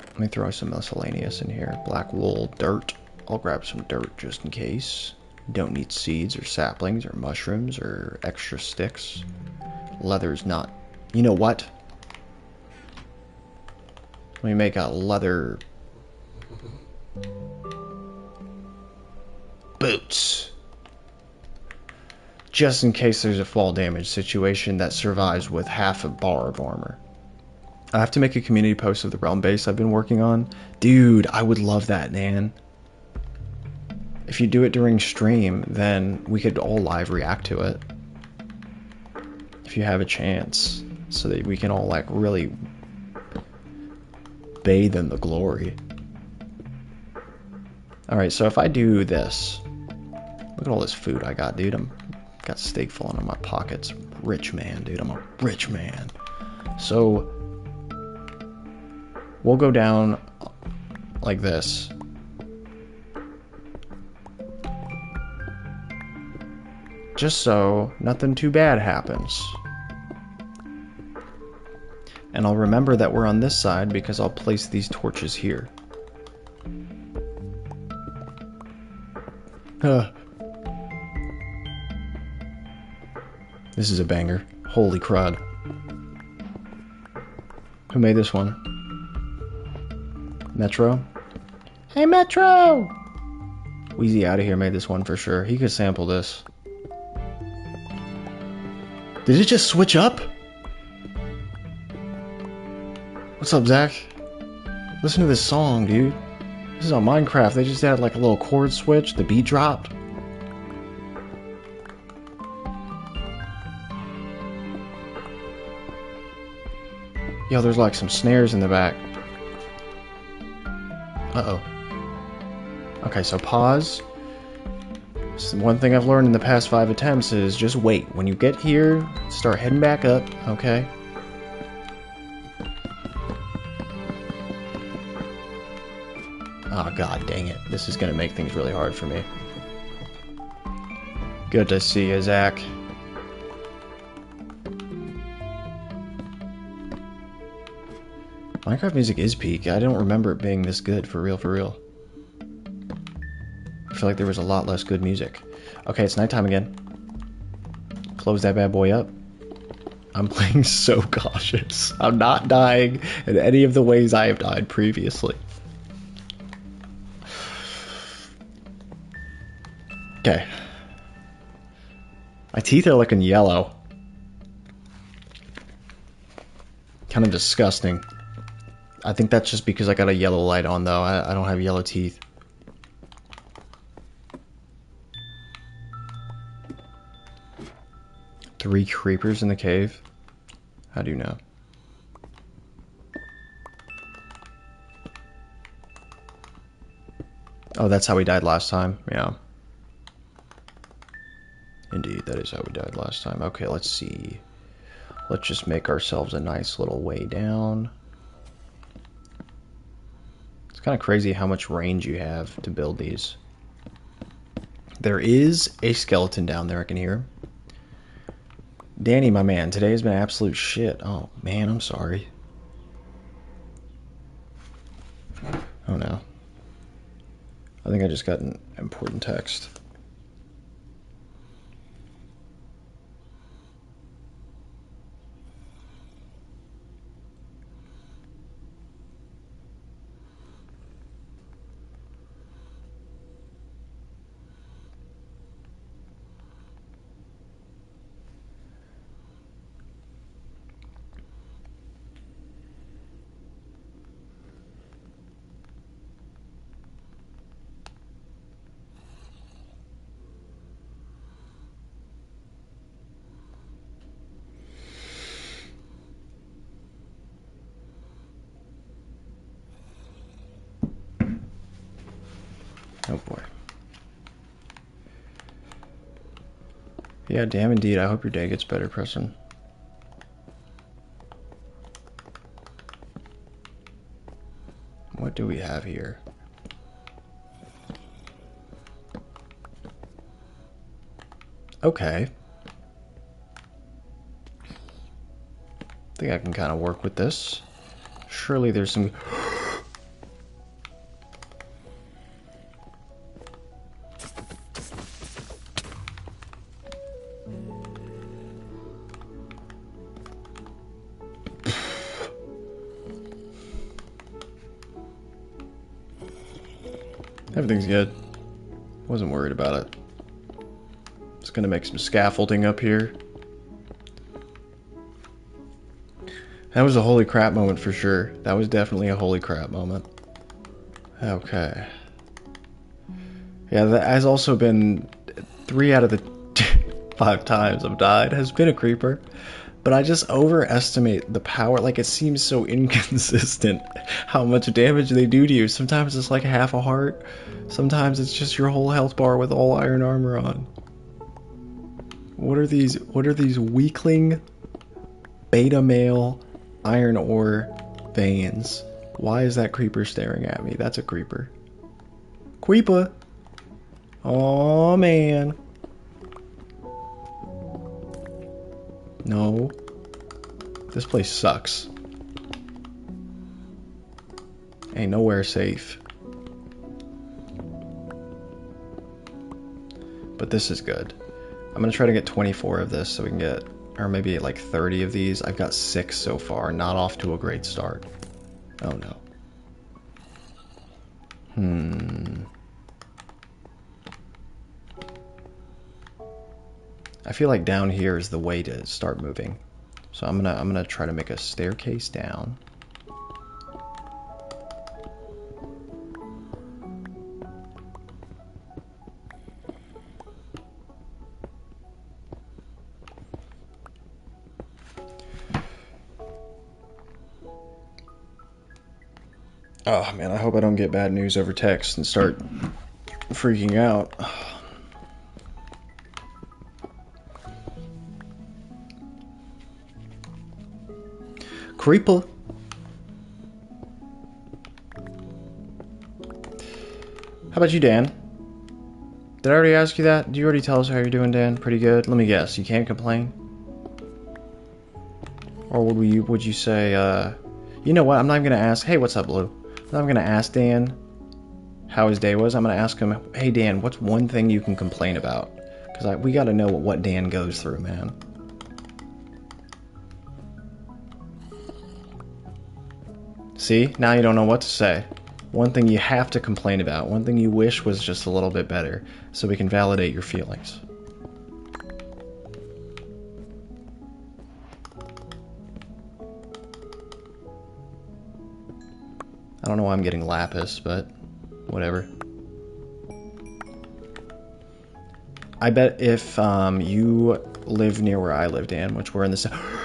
S1: let me throw some miscellaneous in here. Black wool, dirt. I'll grab some dirt just in case. Don't need seeds or saplings or mushrooms or extra sticks. Leather's not... You know what? Let me make a leather... boots. Just in case there's a fall damage situation that survives with half a bar of armor. I have to make a community post of the realm base I've been working on. Dude, I would love that, man. If you do it during stream, then we could all live react to it. If you have a chance. So that we can all, like, really bathe in the glory. Alright, so if I do this... Look at all this food I got, dude. Got steak falling on my pockets. Rich man, dude. I'm a rich man. So... We'll go down like this. Just so nothing too bad happens. And I'll remember that we're on this side because I'll place these torches here. This is a banger. Holy crud. Who made this one? Metro? Hey, Metro! Wheezy Outta Here made this one for sure. He could sample this. Did it just switch up? What's up, Zach? Listen to this song, dude. This is on Minecraft. They just had like a little chord switch. The beat dropped. Yo, there's like some snares in the back. Uh-oh. Okay, so pause. So one thing I've learned in the past 5 attempts is just wait. When you get here, start heading back up, okay? Oh, god dang it. This is gonna make things really hard for me. Good to see you, Zach. Minecraft music is peak. I don't remember it being this good, for real, for real. I feel like there was a lot less good music. Okay, it's nighttime again. Close that bad boy up. I'm playing so cautious. I'm not dying in any of the ways I have died previously. Okay. My teeth are looking yellow. Kind of disgusting. I think that's just because I got a yellow light on, though. I don't have yellow teeth. Three creepers in the cave? How do you know? Oh, that's how we died last time? Yeah. Indeed, that is how we died last time. Okay, let's see. Let's just make ourselves a nice little way down. It's kind of crazy how much range you have to build these. There is a skeleton down there, I can hear. Danny, my man, today has been absolute shit. Oh, man, I'm sorry. Oh, no. I think I just got an important text. Oh boy. Yeah, damn indeed. I hope your day gets better, Preston. What do we have here? Okay. I think I can kind of work with this. Surely there's some... Everything's good. Wasn't worried about it. Just gonna make some scaffolding up here. That was a holy crap moment for sure. That was definitely a holy crap moment. Okay. Yeah, that has also been 3 out of the 5 times I've died has been a creeper. But I just overestimate the power. Like, it seems so inconsistent how much damage they do to you. Sometimes it's like half a heart. Sometimes it's just your whole health bar with all iron armor on. What are these weakling beta male iron ore veins? Why is that creeper staring at me? That's a creeper. Creeper! Oh man. No. This place sucks. Ain't nowhere safe. But this is good. I'm gonna try to get 24 of this so we can get, or maybe like 30 of these. I've got 6 so far, not off to a great start. Oh no. I feel like down here is the way to start moving. So I'm gonna try to make a staircase down. Oh man, I hope I don't get bad news over text and start freaking out. Creeper. How about you, Dan? Did I already ask you that? Did you already tell us how you're doing, Dan? Pretty good? Let me guess, you can't complain? Or would you say, you know what, I'm not even gonna ask, hey, what's up, Blue? I'm not gonna ask Dan how his day was. I'm gonna ask him, hey, Dan, what's one thing you can complain about? Because we gotta know what Dan goes through, man. See? Now you don't know what to say. One thing you have to complain about. One thing you wish was just a little bit better. So we can validate your feelings. I don't know why I'm getting lapis, but whatever. I bet if you live near where I live, Dan, which we're in the...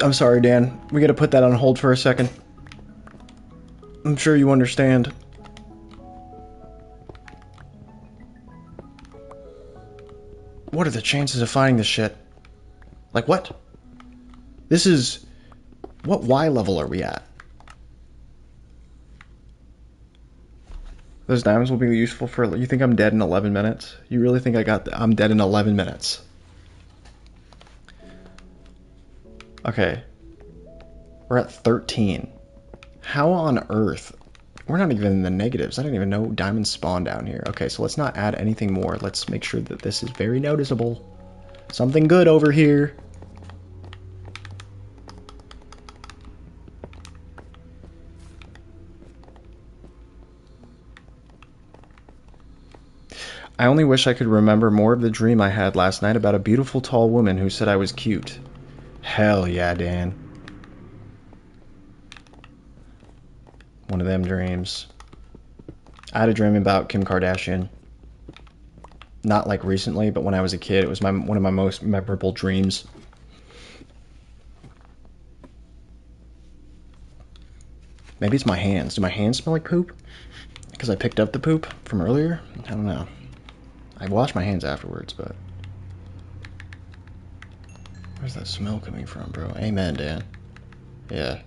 S1: I'm sorry, Dan. We gotta put that on hold for a second. I'm sure you understand. What are the chances of finding this shit? Like, what? This is... What Y level are we at? Those diamonds will be useful for... You think I'm dead in 11 minutes? You really think I'm dead in 11 minutes? Okay. We're at 13. How on earth? We're not even in the negatives. I didn't even know diamonds spawn down here. Okay, so let's not add anything more. Let's make sure that this is very noticeable. Something good over here. I only wish I could remember more of the dream I had last night about a beautiful tall woman who said I was cute. Hell yeah, Dan. One of them dreams. I had a dream about Kim Kardashian. Not like recently, but when I was a kid, it was one of my most memorable dreams. Maybe it's my hands. Do my hands smell like poop? Because I picked up the poop from earlier? I don't know. I washed my hands afterwards, but... Where's that smell coming from, bro? Amen, Dan. Yeah.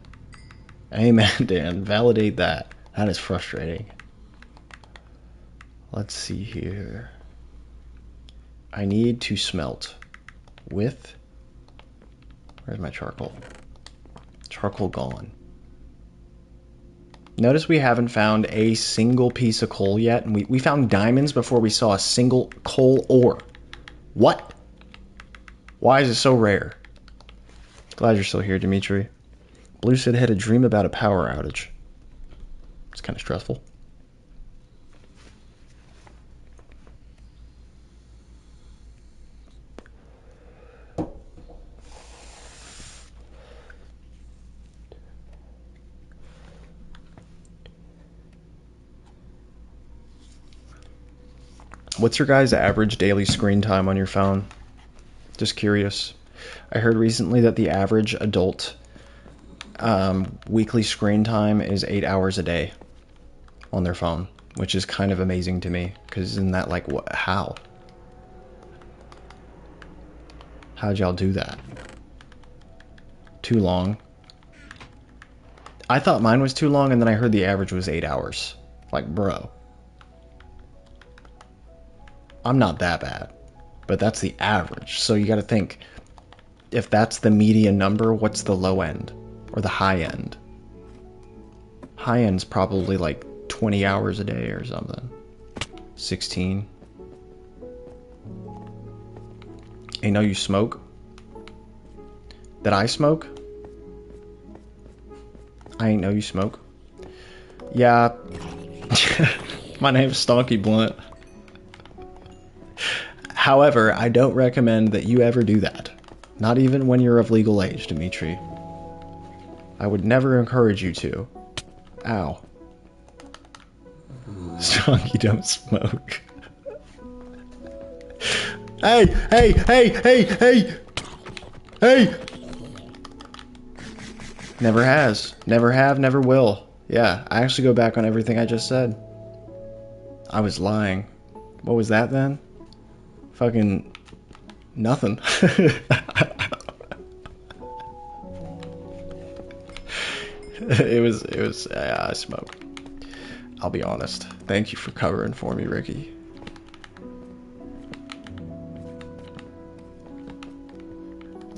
S1: Amen, Dan. Validate that. That is frustrating. Let's see here. I need to smelt with... Where's my charcoal? Charcoal gone. Notice we haven't found a single piece of coal yet, and we found diamonds before we saw a single coal ore. What? Why is it so rare? Glad you're still here, Dimitri. Blue said had a dream about a power outage. It's kind of stressful. What's your guys' average daily screen time on your phone? Just curious. I heard recently that the average adult weekly screen time is 8 hours a day on their phone, which is kind of amazing to me, because isn't that like, what? How'd y'all do that? Too long? I thought mine was too long, and then I heard the average was 8 hours. Like, bro. I'm not that bad, but that's the average. So you gotta think, if that's the median number, what's the low end? Or the high end? High end's probably like 20 hours a day or something. 16. Hey, know you smoke? That I smoke? I ain't know you smoke. Yeah. My name's Stonky Blunt. However, I don't recommend that you ever do that. Not even when you're of legal age, Dimitri. I would never encourage you to. Ow. Stonky don't smoke. Hey! Hey! Hey! Hey! Hey! Hey! Never has. Never have, never will. Yeah, I actually go back on everything I just said. I was lying. What was that then? Fucking nothing. It was, I smoke. I'll be honest. Thank you for covering for me, Ricky.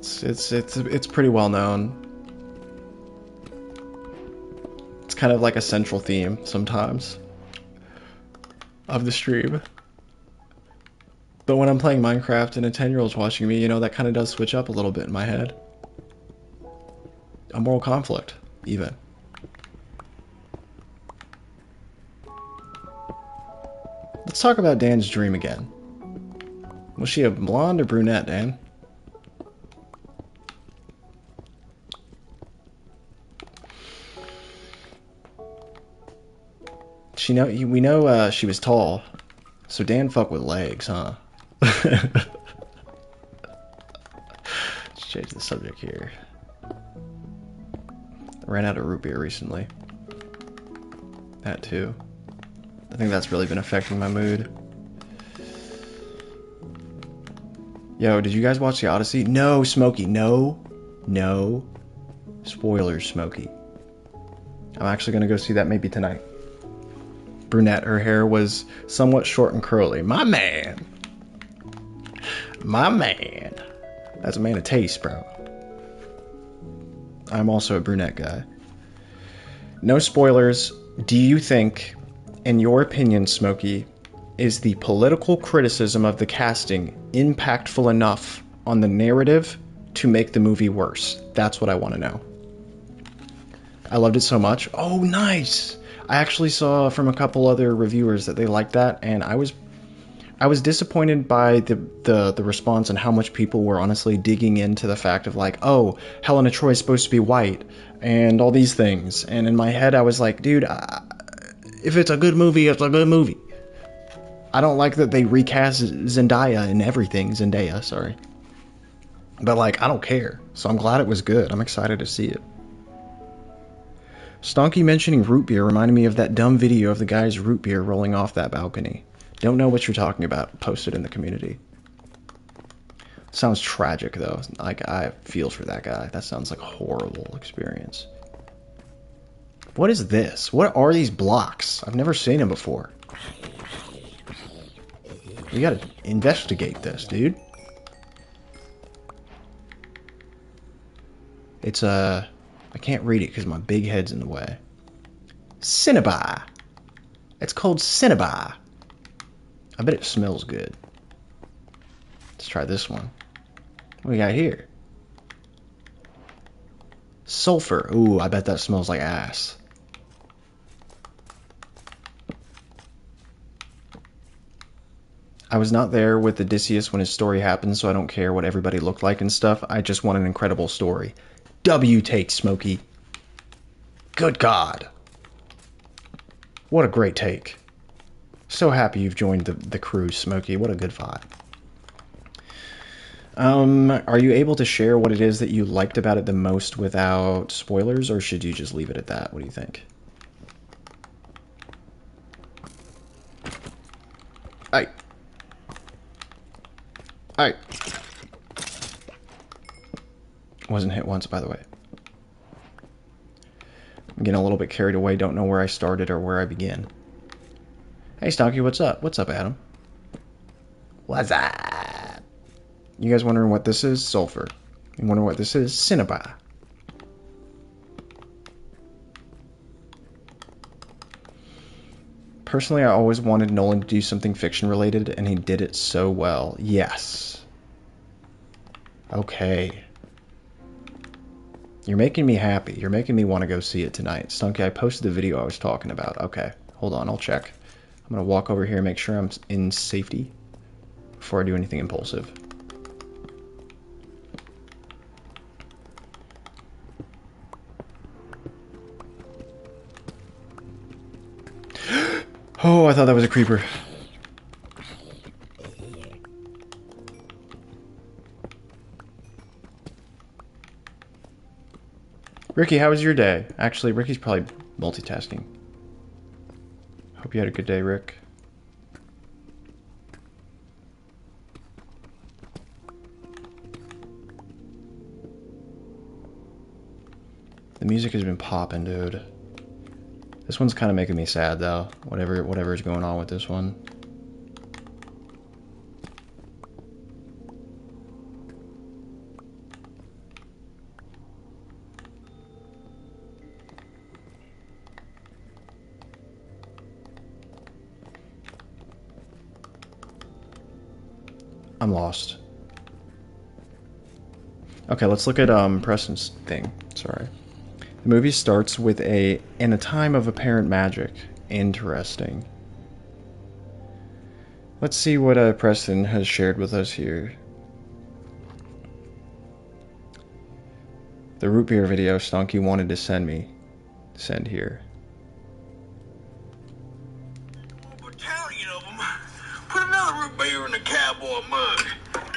S1: It's pretty well known. It's kind of like a central theme sometimes of the stream. But when I'm playing Minecraft and a 10-year-old's watching me, you know, that kind of does switch up a little bit in my head. A moral conflict, even. Let's talk about Dan's dream again. Was she a blonde or brunette, Dan? We know she was tall, so Dan fuck with legs, huh? Let's change the subject here. I ran out of root beer recently. That too. I think that's really been affecting my mood. Yo, did you guys watch The Odyssey? No, Smokey, no. No. Spoilers, Smokey. I'm actually gonna go see that maybe tonight. Brunette, her hair was somewhat short and curly. My man. My man. That's a man of taste, bro. I'm also a brunette guy. No spoilers. Do you think, in your opinion, Smokey, is the political criticism of the casting impactful enough on the narrative to make the movie worse? That's what I want to know. I loved it so much. Oh, nice! I actually saw from a couple other reviewers that they liked that, and I was disappointed by the response and how much people were honestly digging into the fact of like, oh, Helena Troy's supposed to be white, and all these things. And in my head, I was like, dude, if it's a good movie, it's a good movie. I don't like that they recast Zendaya and everything. Zendaya, sorry. But like, I don't care. So I'm glad it was good. I'm excited to see it. Stonky mentioning root beer reminded me of that dumb video of the guy's root beer rolling off that balcony. Don't know what you're talking about. Posted in the community. Sounds tragic though. Like, I feel for that guy. That sounds like a horrible experience. What is this? What are these blocks? I've never seen them before. We gotta investigate this, dude. It's I can't read it because my big head's in the way. Cinnabar. It's called Cinnabar. I bet it smells good. Let's try this one. What do we got here? Sulfur. Ooh, I bet that smells like ass. I was not there with Odysseus when his story happened, so I don't care what everybody looked like and stuff. I just want an incredible story. W take, Smokey. Good God. What a great take. So happy you've joined the crew, Smokey. What a good vibe. Are you able to share what it is that you liked about it the most without spoilers, or should you just leave it at that? What do you think? Aye. Aye. Wasn't hit once, by the way. I'm getting a little bit carried away, don't know where I started or where I begin. Hey, Stonky, what's up? What's up, Adam? What's up? You guys wondering what this is? Sulfur. You wondering what this is? Cinnabar. Personally, I always wanted Nolan to do something fiction-related, and he did it so well. Yes. Okay. You're making me happy. You're making me want to go see it tonight. Stonky, I posted the video I was talking about. Okay, hold on, I'll check. I'm going to walk over here and make sure I'm in safety before I do anything impulsive. Oh, I thought that was a creeper. Ricky, how was your day? Actually, Ricky's probably multitasking. Hope you had a good day, Rick. The music has been popping, dude. This one's kind of making me sad, though. Whatever's going on with this one. I'm lost. Okay, let's look at Preston's thing. Sorry. The movie starts with in a time of apparent magic. Interesting. Let's see what Preston has shared with us here. The root beer video Stonky wanted to send here.
S2: A battalion of them. Put another root beer in the cowboy mug.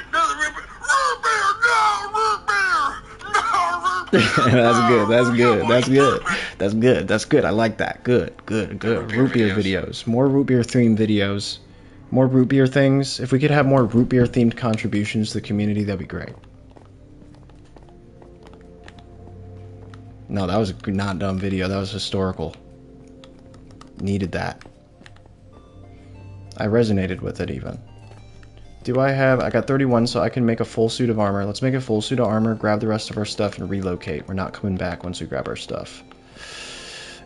S2: Another root beer. Root beer, no root beer, no root beer.
S1: That's good. That's good. That's good. That's good. That's good. I like that. Good. Good. Good. Root beer videos. More root beer themed videos. More root beer things. If we could have more root beer themed contributions to the community, that'd be great. No, that was a not dumb video. That was historical. Needed that. I resonated with it even. I got 31, so I can make a full suit of armor. Let's make a full suit of armor, grab the rest of our stuff, and relocate. We're not coming back once we grab our stuff.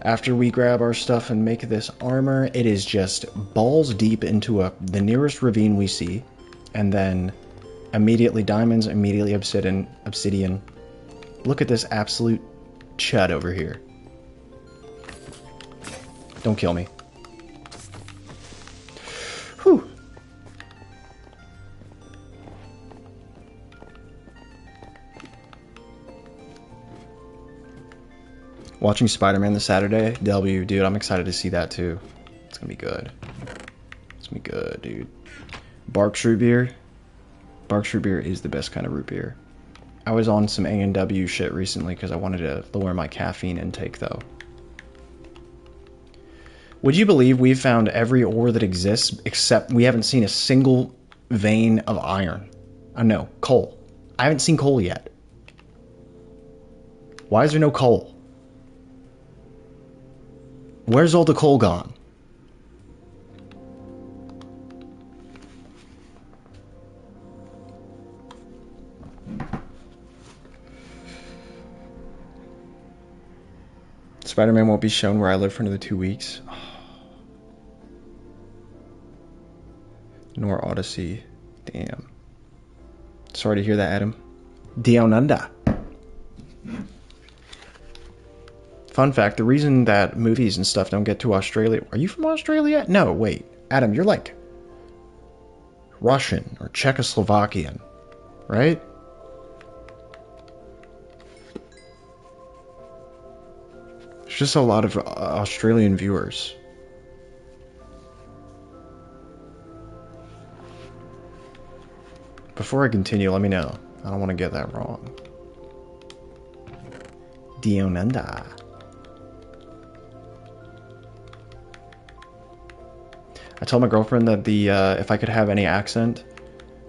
S1: After we grab our stuff and make this armor, it is just balls deep into the nearest ravine we see, and then immediately diamonds, immediately obsidian. Look at this absolute chud over here. Don't kill me. Whew. Watching Spider-Man this Saturday, W, dude, I'm excited to see that too. It's gonna be good. It's gonna be good, dude. Barks root beer. Barks root beer is the best kind of root beer. I was on some A&W shit recently because I wanted to lower my caffeine intake, though. Would you believe we've found every ore that exists, except we haven't seen a single vein of iron? No, coal. I haven't seen coal yet. Why is there no coal? Where's all the coal gone? Spider-Man won't be shown where I live for another 2 weeks. Nor Odyssey. Damn. Sorry to hear that, Adam. Down under. Fun fact, the reason that movies and stuff don't get to Australia... Are you from Australia? No, wait. Adam, you're like Russian or Czechoslovakian, right? There's just a lot of Australian viewers. Before I continue, let me know. I don't want to get that wrong. Dionanda. I told my girlfriend that if I could have any accent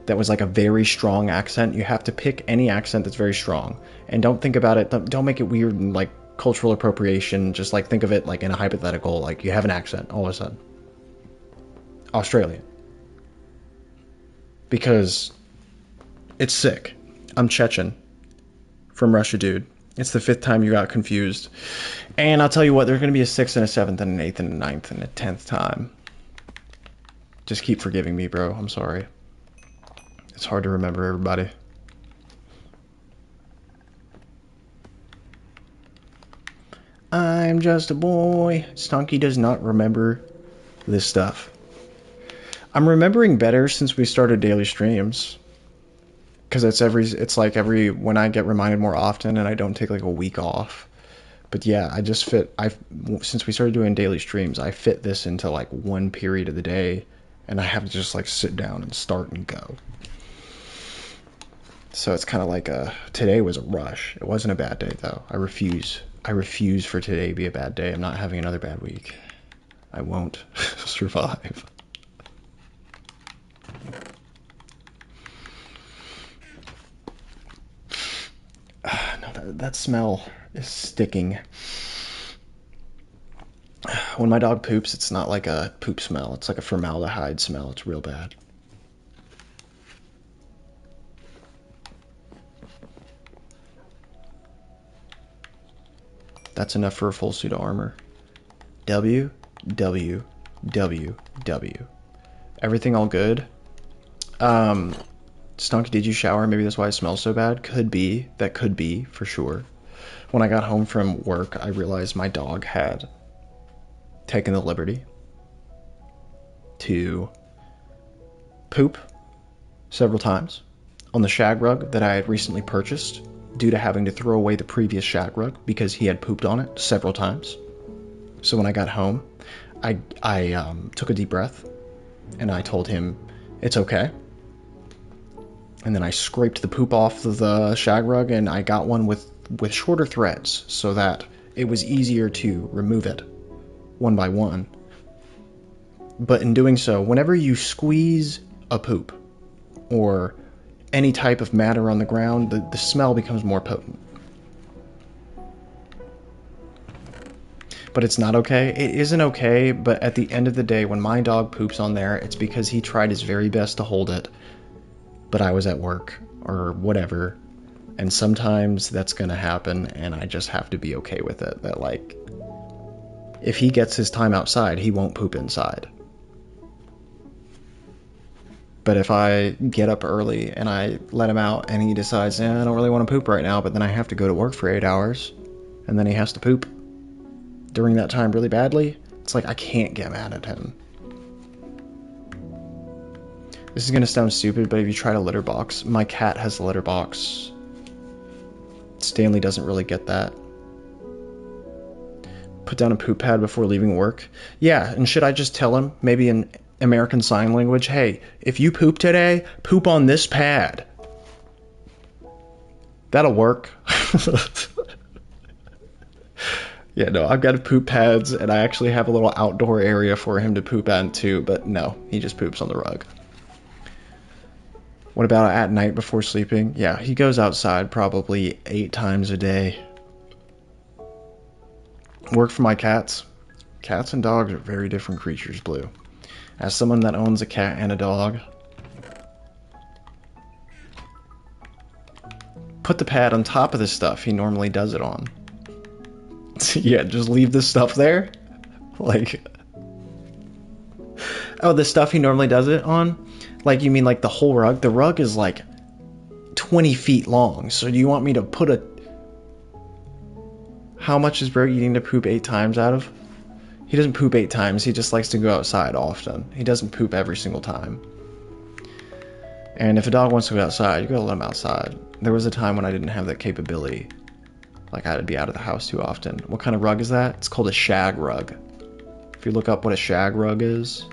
S1: that was like a very strong accent, you have to pick any accent that's very strong. And don't think about it, don't make it weird and like cultural appropriation. Just like think of it like in a hypothetical, like you have an accent all of a sudden. Australian. Because it's sick. I'm Chechen from Russia, dude. It's the 5th time you got confused. And I'll tell you what, there's going to be a 6th and a 7th and an 8th and a 9th and a 10th time. Just keep forgiving me, bro. I'm sorry. It's hard to remember everybody. I'm just a boy. Stonky does not remember this stuff. I'm remembering better since we started daily streams. Because it's like every, when I get reminded more often and I don't take like a week off. But yeah, since we started doing daily streams, I fit this into like one period of the day. And I have to just like sit down and start and go. So it's kind of like today was a rush. It wasn't a bad day though. I refuse for today to be a bad day. I'm not having another bad week. I won't survive. No, that smell is sticking. When my dog poops, it's not like a poop smell. It's like a formaldehyde smell. It's real bad. That's enough for a full suit of armor. W, W, W, W. Everything all good? Stonky, did you shower? Maybe that's why it smells so bad? Could be. That could be, for sure. When I got home from work, I realized my dog had taken the liberty to poop several times on the shag rug that I had recently purchased due to having to throw away the previous shag rug because he had pooped on it several times. So when I got home, I took a deep breath and I told him it's okay. And then I scraped the poop off the shag rug and I got one with shorter threads so that it was easier to remove it one by one. But in doing so, whenever you squeeze a poop or any type of matter on the ground, the smell becomes more potent. But it's not okay. It isn't okay, but at the end of the day, when my dog poops on there, it's because he tried his very best to hold it, but I was at work or whatever. And sometimes that's gonna happen, and I just have to be okay with it. That, like, if he gets his time outside, he won't poop inside. But if I get up early and I let him out and he decides, I don't really want to poop right now, but then I have to go to work for 8 hours, and then he has to poop during that time really badly, it's like I can't get mad at him. This is gonna sound stupid, but if you try to litter box, my cat has a litter box. Stanley doesn't really get that. Put down a poop pad before leaving work. Yeah, and should I just tell him, maybe in American Sign Language, hey, if you poop today, poop on this pad. That'll work. Yeah, no, I've got poop pads, and I actually have a little outdoor area for him to poop at too, but no, he just poops on the rug. What about at night before sleeping? Yeah, he goes outside probably 8 times a day. Work for my cats. Cats and dogs are very different creatures, Blue. As someone that owns a cat and a dog, put the pad on top of the stuff he normally does it on. Yeah, just leave the stuff there. Like, oh, the stuff he normally does it on? Like, you mean like the whole rug? The rug is like 20 feet long, so do you want me to put a... How much is bro eating to poop 8 times out of? He doesn't poop 8 times, he just likes to go outside often. He doesn't poop every single time. And if a dog wants to go outside, you gotta let him outside. There was a time when I didn't have that capability. Like, I had to be out of the house too often. What kind of rug is that? It's called a shag rug. If you look up what a shag rug is...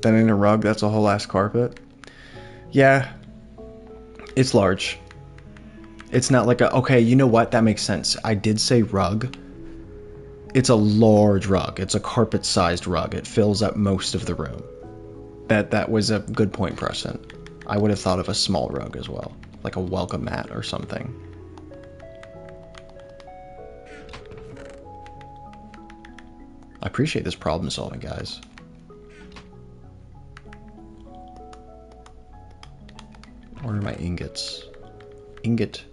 S1: That ain't a rug, that's a whole ass carpet. Yeah, it's large. It's not like a, okay, you know what? That makes sense. I did say rug. It's a large rug. It's a carpet-sized rug. It fills up most of the room. That was a good point, Preston. I would have thought of a small rug as well, like a welcome mat or something. I appreciate this problem solving, guys. Where are my ingots? Ingot.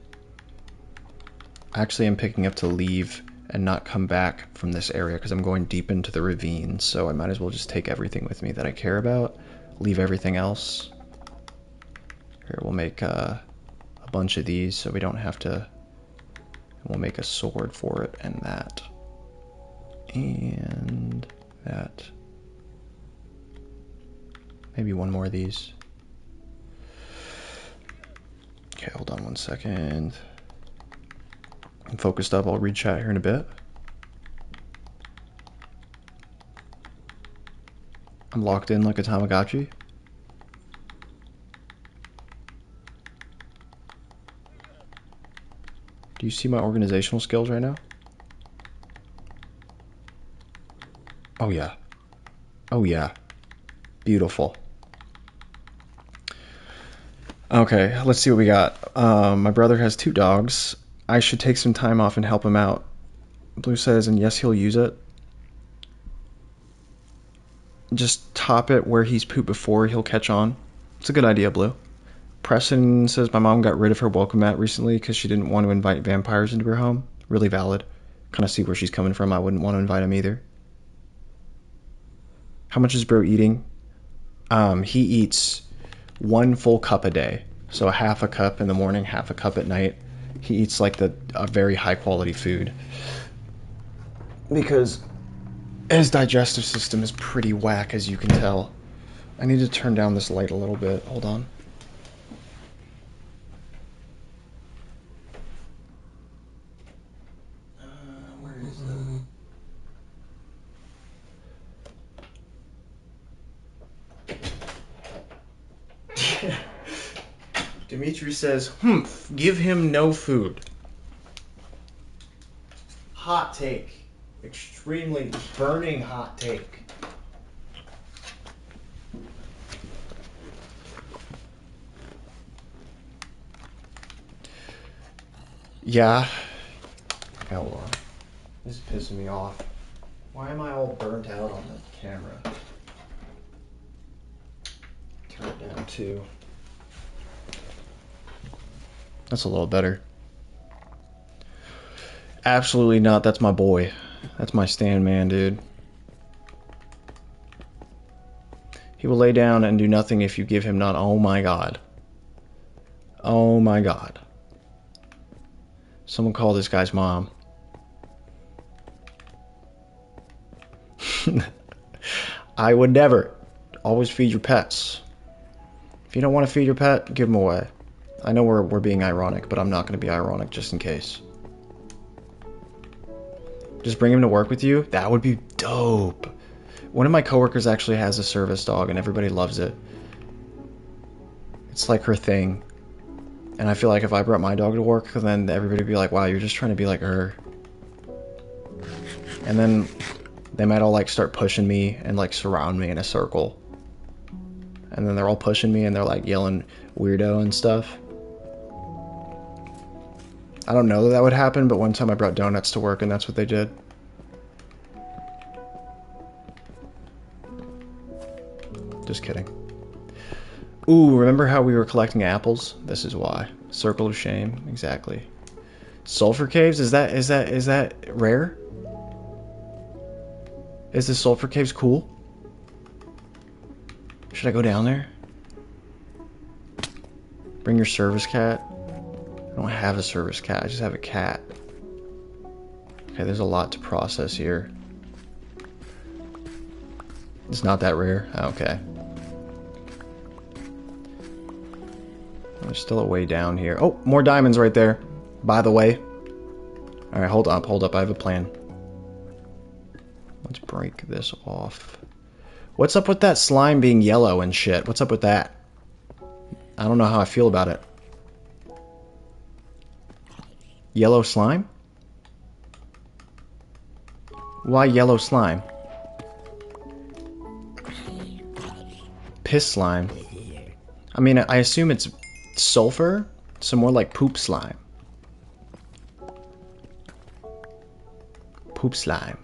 S1: Actually, I'm picking up to leave and not come back from this area because I'm going deep into the ravine, so I might as well just take everything with me that I care about, leave everything else. Here, we'll make a bunch of these so we don't have to. We'll make a sword for it and that. And that. Maybe one more of these. Okay, hold on one second. I'm focused up. I'll read chat here in a bit. I'm locked in like a Tamagotchi. Do you see my organizational skills right now? Oh yeah. Oh yeah. Beautiful. Okay, let's see what we got. My brother has 2 dogs. I should take some time off and help him out. Blue says, and yes, he'll use it. Just top it where he's pooped before, he'll catch on. It's a good idea, Blue. Preston says my mom got rid of her welcome mat recently because she didn't want to invite vampires into her home. Really valid. Kind of see where she's coming from. I wouldn't want to invite him either. How much is bro eating? He eats 1 full cup a day. So half a cup in the morning, half a cup at night. He eats like a very high quality food. Because his digestive system is pretty whack, as you can tell. I need to turn down this light a little bit. Hold on. Where is it? Dimitri says, give him no food. Hot take. Extremely burning hot take. Yeah. Hold on. This is pissing me off. Why am I all burnt out on the camera? Turn it down too. That's a little better. Absolutely not. That's my boy. That's my stand man, dude. He will lay down and do nothing if you give him not. Oh my god. Oh my god. Someone call this guy's mom. I would never. Always feed your pets. If you don't want to feed your pet, give him away. I know we're being ironic, but I'm not going to be ironic just in case. Just bring him to work with you? That would be dope. One of my coworkers actually has a service dog and everybody loves it. It's like her thing. And I feel like if I brought my dog to work, then everybody would be like, wow, you're just trying to be like her. And then they might all like start pushing me and like surround me in a circle. And then they're all pushing me and they're like yelling weirdo and stuff. I don't know that would happen, but one time I brought donuts to work and that's what they did. Just kidding. Ooh, remember how we were collecting apples? This is why. Circle of shame, exactly. Sulfur caves? Is that rare? Is the sulfur caves cool? Should I go down there? Bring your service cat. I don't have a service cat, I just have a cat. Okay, there's a lot to process here. It's not that rare? Okay. There's still a way down here. Oh, more diamonds right there, by the way. Alright, hold up, I have a plan. Let's break this off. What's up with that slime being yellow and shit? What's up with that? I don't know how I feel about it. Yellow slime? Why yellow slime? Piss slime. I mean, I assume it's sulfur, so more like poop slime. Poop slime.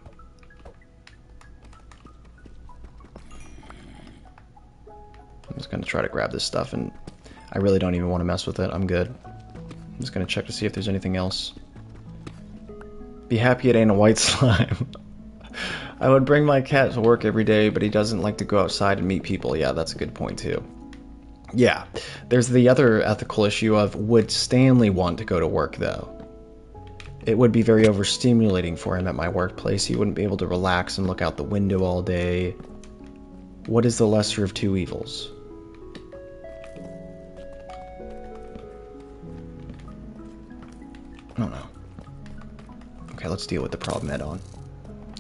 S1: I'm just gonna try to grab this stuff, and I really don't even want to mess with it. I'm good. I'm just gonna check to see if there's anything else. Be happy it ain't a white slime. I would bring my cat to work every day, but he doesn't like to go outside and meet people. Yeah, that's a good point too. Yeah, there's the other ethical issue of, would Stanley want to go to work though? It would be very overstimulating for him at my workplace. He wouldn't be able to relax and look out the window all day. What is the lesser of two evils? I don't know. Okay, let's deal with the problem head on.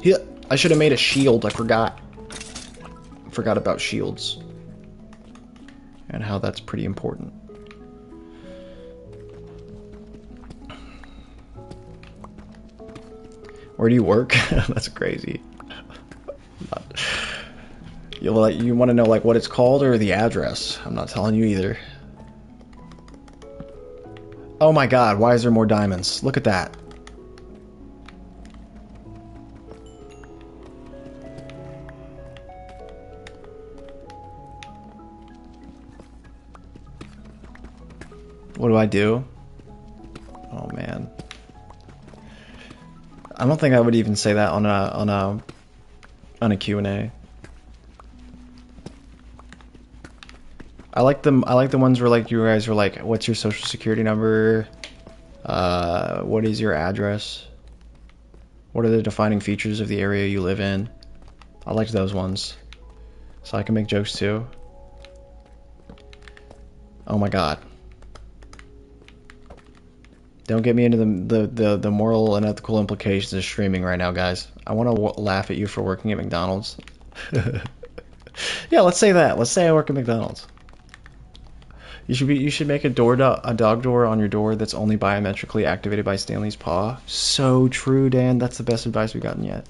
S1: Yeah, I should have made a shield. I forgot. Forgot about shields. And how that's pretty important. Where do you work? That's crazy. You want to know like what it's called or the address? I'm not telling you either. Oh my god, why is there more diamonds? Look at that. What do I do? Oh man. I don't think I would even say that on a Q&A. I like the ones where like you guys are like, what's your social security number? What is your address? What are the defining features of the area you live in? I liked those ones. So I can make jokes too. Oh my god. Don't get me into the moral and ethical implications of streaming right now, guys. I want to laugh at you for working at McDonald's. Yeah, let's say that. Let's say I work at McDonald's. You should make a dog door on your door that's only biometrically activated by Stanley's paw. So true, Dan. That's the best advice we've gotten yet.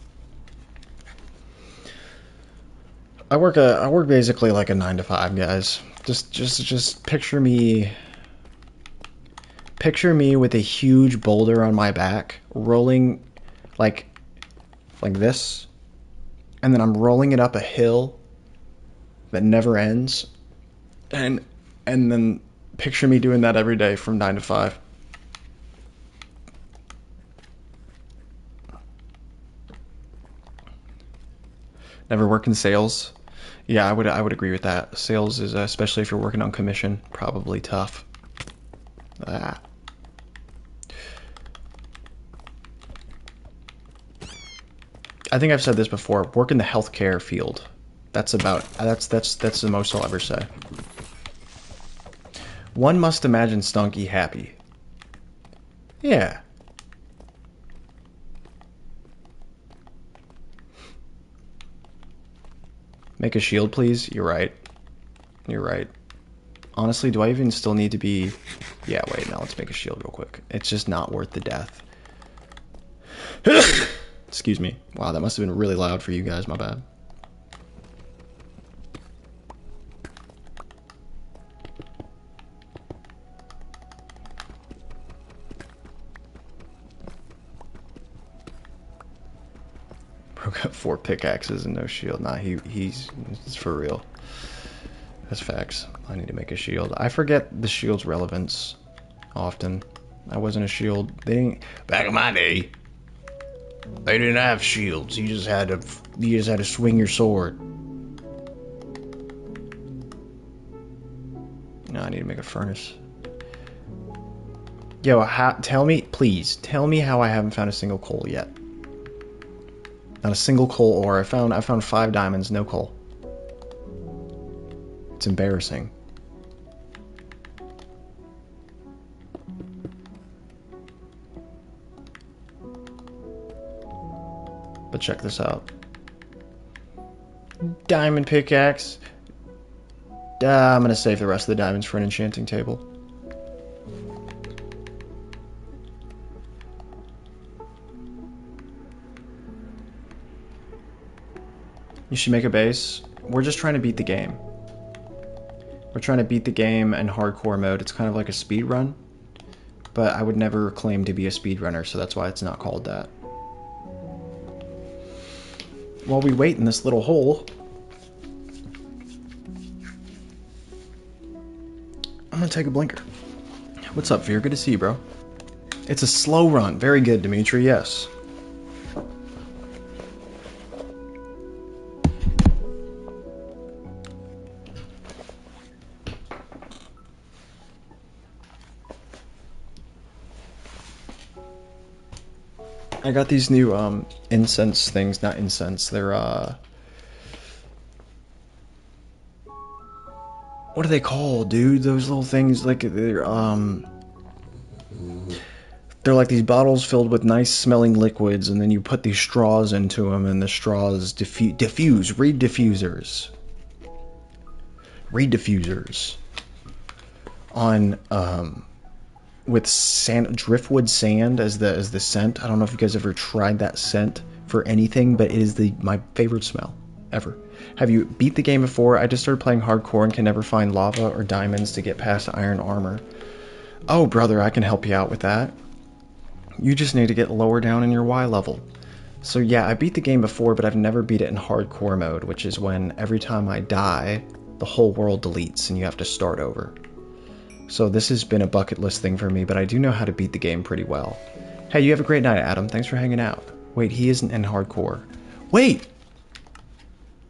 S1: I work basically like a 9 to 5, guys. Just picture me with a huge boulder on my back, rolling like this, and then I'm rolling it up a hill that never ends, and then picture me doing that every day from 9 to 5. Never work in sales. Yeah, I would agree with that. Sales is, especially if you're working on commission, probably tough. Ah. I think I've said this before. Work in the healthcare field. That's the most I'll ever say. One must imagine Stonky happy. Yeah. Make a shield, please. You're right. You're right. Honestly, do I even still need to be... Yeah, wait, now let's make a shield real quick. It's just not worth the death. Excuse me. Wow, that must have been really loud for you guys. My bad. Bro got 4 pickaxes and no shield. Nah, he's for real. That's facts. I need to make a shield. I forget the shield's relevance often. I wasn't a shield. They didn't... Back in my day, they didn't have shields. You just had to swing your sword. No, I need to make a furnace. Yo, tell me, please, tell me how I haven't found a single coal yet. Not a single coal ore. I found 5 diamonds, no coal. It's embarrassing. But check this out. Diamond pickaxe. I'm gonna save the rest of the diamonds for an enchanting table. You should make a base. We're just trying to beat the game. We're trying to beat the game in hardcore mode. It's kind of like a speed run, but I would never claim to be a speedrunner, so that's why it's not called that. While we wait in this little hole, I'm gonna take a blinker. What's up, Veer? Good to see you, bro. It's a slow run. Very good, Dimitri, yes. I got these new incense things, not incense, they're what are they called, dude? Those little things, like they're like these bottles filled with nice smelling liquids, and then you put these straws into them, and the straws diffuse. Reed diffusers. Reed diffusers. On with sand, driftwood sand as the scent. I don't know if you guys ever tried that scent for anything, but it is my favorite smell ever. Have you beat the game before? I just started playing hardcore and can never find lava or diamonds to get past iron armor. Oh, brother, I can help you out with that. You just need to get lower down in your Y level. So yeah, I beat the game before, but I've never beat it in hardcore mode, which is when every time I die, the whole world deletes and you have to start over. So this has been a bucket list thing for me, but I do know how to beat the game pretty well. Hey, you have a great night, Adam. Thanks for hanging out. Wait, he isn't in hardcore. Wait!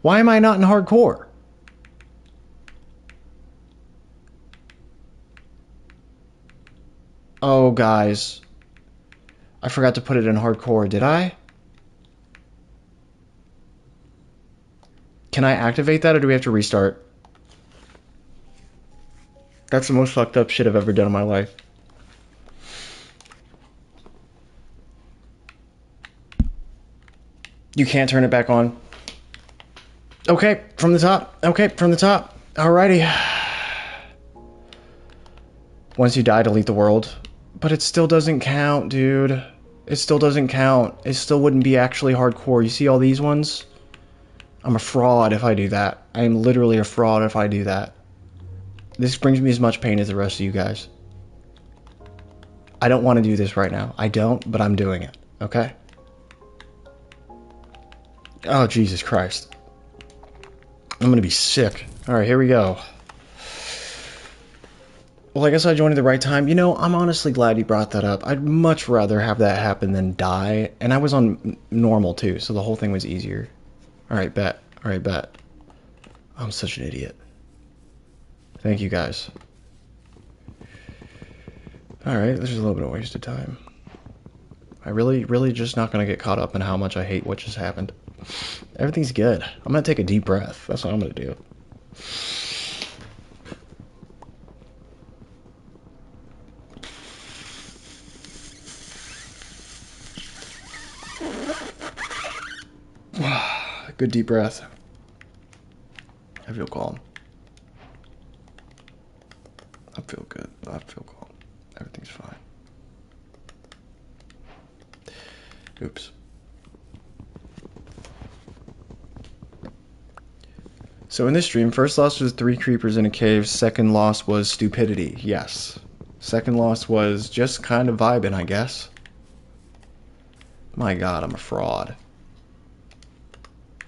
S1: Why am I not in hardcore? Oh, guys. I forgot to put it in hardcore, did I? Can I activate that, or do we have to restart? That's the most fucked up shit I've ever done in my life. You can't turn it back on. Okay, from the top. Okay, from the top. Alrighty. Once you die, delete the world. But it still doesn't count, dude. It still doesn't count. It still wouldn't be actually hardcore. You see all these ones? I'm a fraud if I do that. I am literally a fraud if I do that. This brings me as much pain as the rest of you guys. I don't want to do this right now. I don't, but I'm doing it. Okay? Oh, Jesus Christ. I'm gonna be sick. Alright, here we go. Well, I guess I joined at the right time. You know, I'm honestly glad you brought that up. I'd much rather have that happen than die. And I was on normal, too, so the whole thing was easier. Alright, bet. Alright, bet. I'm such an idiot. Thank you, guys. Alright, this is a little bit of a waste of time. I really just not gonna get caught up in how much I hate what just happened. Everything's good. I'm gonna take a deep breath. That's what I'm gonna do. Good deep breath. I feel calm. I feel good. I feel calm. Everything's fine. Oops. So in this stream, first loss was 3 creepers in a cave. Second loss was stupidity. Yes. Second loss was just kind of vibing, I guess. My God, I'm a fraud.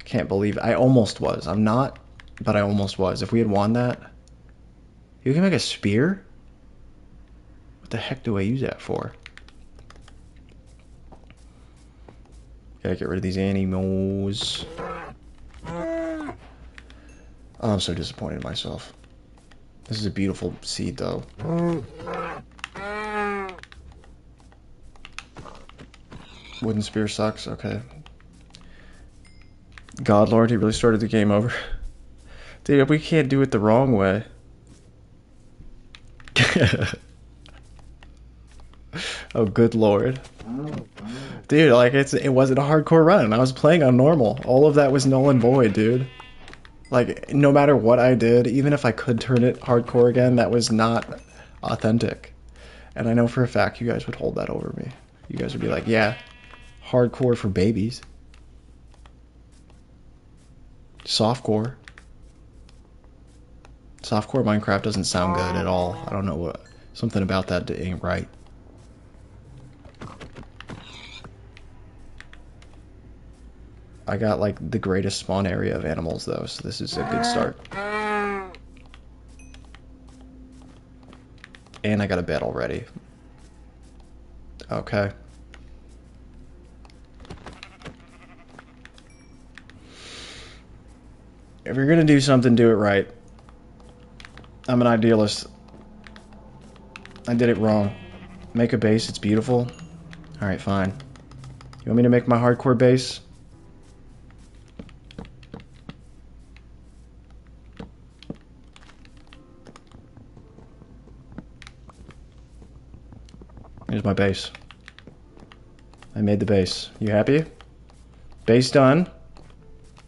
S1: Can't believe it. I almost was. I'm not, but I almost was. If we had won that... You can make a spear? What the heck do I use that for? Gotta get rid of these animals. Oh, I'm so disappointed in myself. This is a beautiful seed, though. Wooden spear sucks. Okay. God Lord, he really started the game over. Dude, we can't do it the wrong way. Oh, good Lord. Dude, like, it wasn't a hardcore run. I was playing on normal. All of that was null and void, dude. Like, no matter what I did, even if I could turn it hardcore again, that was not authentic. And I know for a fact you guys would hold that over me. You guys would be like, yeah, hardcore for babies. Softcore. Softcore Minecraft doesn't sound good at all. I don't know what. Something about that ain't right. I got like the greatest spawn area of animals though, so this is a good start. And I got a bed already. Okay. If you're gonna do something, do it right. I'm an idealist. I did it wrong. Make a base, it's beautiful. Alright, fine. You want me to make my hardcore base? Here's my base. I made the base. You happy? Base done.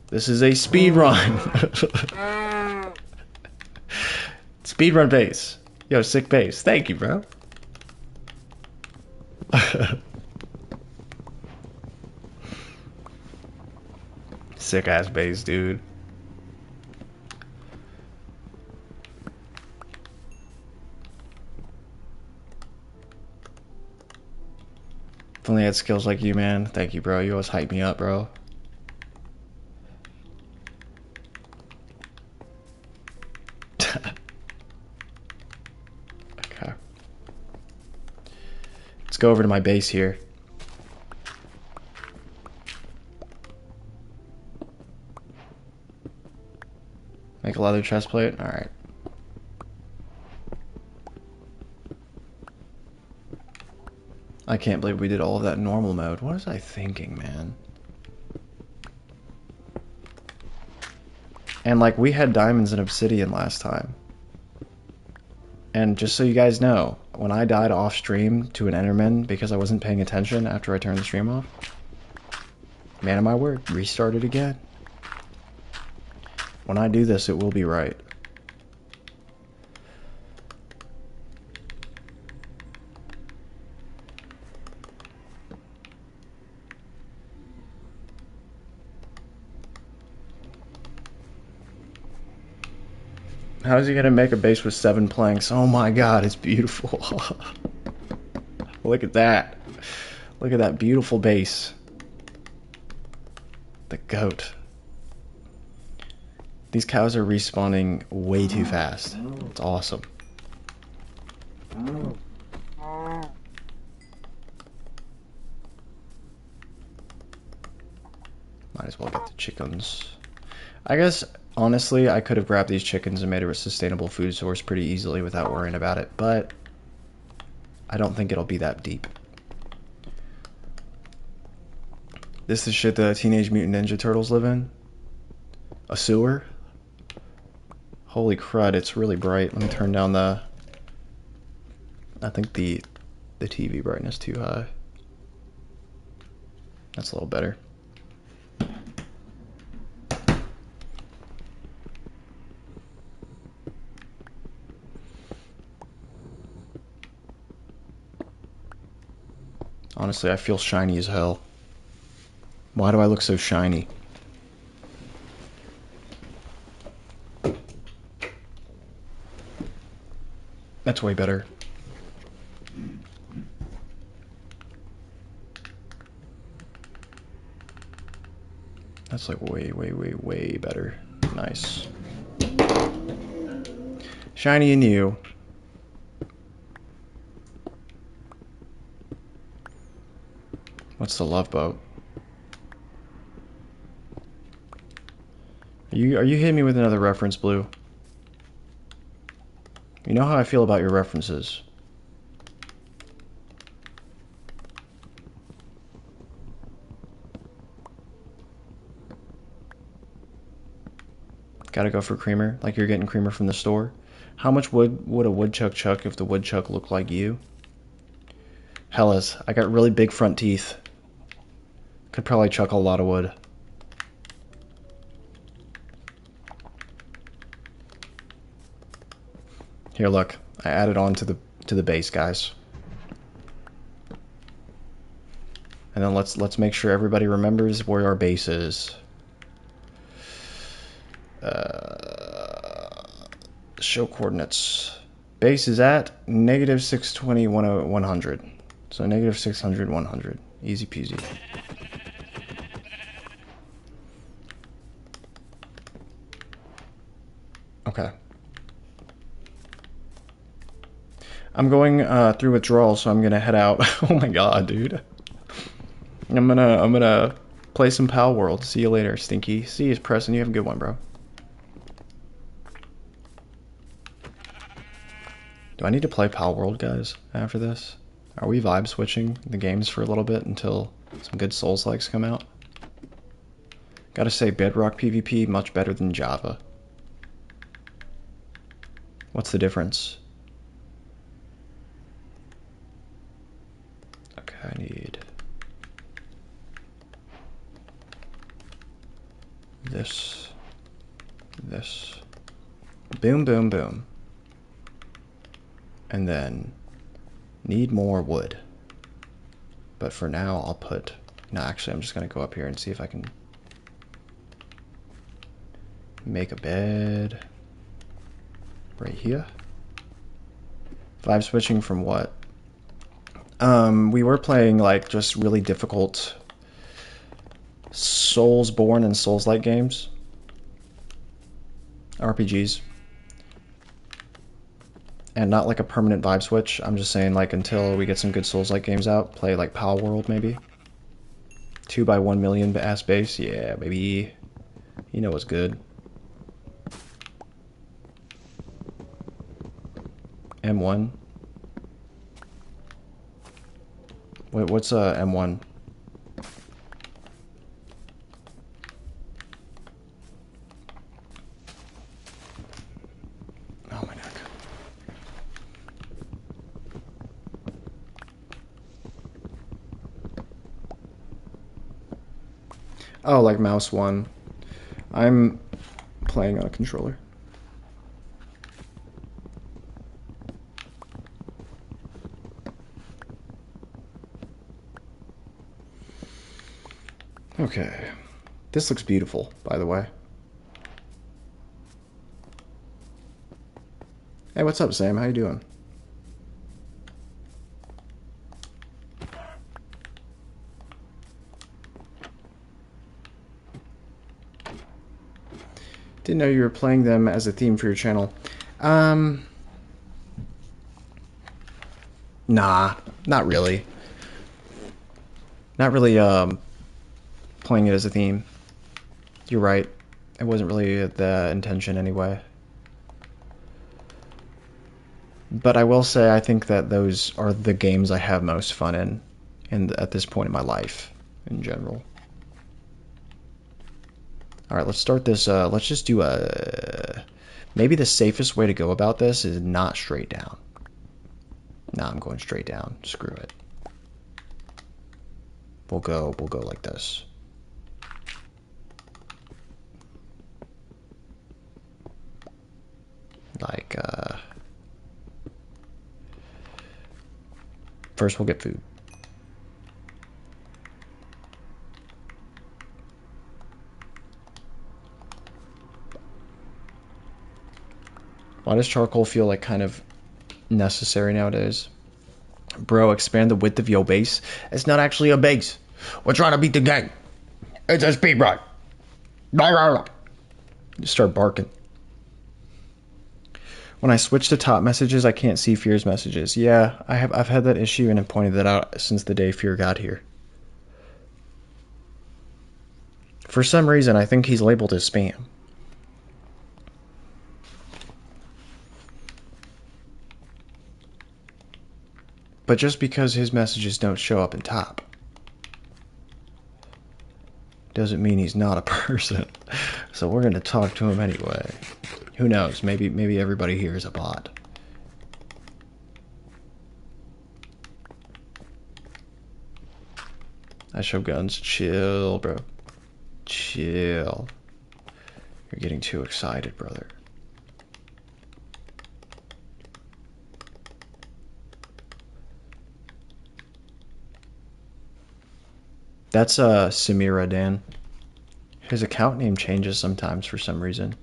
S1: This is a speed run. Speed run base. Yo, sick base. Thank you, bro. Sick ass base, dude. If only I had skills like you, man. Thank you, bro. You always hype me up, bro. Okay. Let's go over to my base here. Make a leather chest plate? Alright. I can't believe we did all of that in normal mode. What was I thinking, man? And like, we had diamonds and obsidian last time. And just so you guys know, when I died off stream to an Enderman because I wasn't paying attention after I turned the stream off, man of my word, restart it again. When I do this, it will be right. How is he gonna make a base with 7 planks? Oh my god, it's beautiful. Look at that. Look at that beautiful base. The goat. These cows are respawning way too fast. It's awesome. Might as well get the chickens. I guess, honestly, I could have grabbed these chickens and made a sustainable food source pretty easily without worrying about it, but I don't think it'll be that deep. This is shit the Teenage Mutant Ninja Turtles live in? A sewer? Holy crud, it's really bright. Let me turn down the... I think the TV brightness too high. That's a little better. Honestly, I feel shiny as hell. Why do I look so shiny? That's way better. That's like way better. Nice. Shiny and you. What's the love boat? Are you hitting me with another reference, Blue? You know how I feel about your references. Gotta go for creamer, like you're getting creamer from the store. How much wood would a woodchuck chuck if the woodchuck looked like you? Hellas, I got really big front teeth. Could probably chuck a lot of wood. Here, look. I added on to the base, guys. And then let's make sure everybody remembers where our base is. Show coordinates. Base is at negative 620, 100. So negative 600, 100. Easy peasy. Okay. I'm going through withdrawal, so I'm gonna head out. Oh my god, dude. I'm gonna play some Pal World. See you later, Stinky. See you, Preston. You have a good one, bro. Do I need to play Pal World, guys, after this? Are we vibe switching the games for a little bit until some good Souls-likes come out? Gotta say, Bedrock PvP, much better than Java. What's the difference? Okay, I need this, this, boom, boom, boom. And then need more wood. But for now, I'll put... No, actually, I'm just going to go up here and see if I can make a bed right here. Vibe switching from what? We were playing, like, just really difficult Soulsborne and Souls-like games. RPGs. And not like a permanent vibe switch. I'm just saying, like, until we get some good Souls-like games out, play like Pal World maybe. 2 by 1 million ass base, yeah, baby. You know what's good. M1. Wait, what's M1? Oh my neck. Oh, like mouse 1. I'm playing on a controller. Okay. This looks beautiful, by the way. Hey, what's up, Sam? How you doing? Didn't know you were playing them as a theme for your channel. Nah, not really. Not really, playing it as a theme. You're right. It wasn't really the intention anyway. But I will say I think that those are the games I have most fun in at this point in my life, in general. Alright, let's start this, let's just do a... Maybe the safest way to go about this is not straight down. Nah, I'm going straight down. Screw it. We'll go like this. Like, first we'll get food. Why does charcoal feel like kind of necessary nowadays? Bro, expand the width of your base. It's not actually a base. We're trying to beat the game. It's a speed run. You start barking. When I switch to top messages, I can't see Fear's messages. Yeah, I've had that issue and have pointed that out since the day Fear got here. For some reason, I think he's labeled as spam. But just because his messages don't show up in top doesn't mean he's not a person. So we're going to talk to him anyway. Who knows? Maybe everybody here is a bot. I show guns. Chill, bro. Chill. You're getting too excited, brother. That's Samira, Dan. His account name changes sometimes for some reason.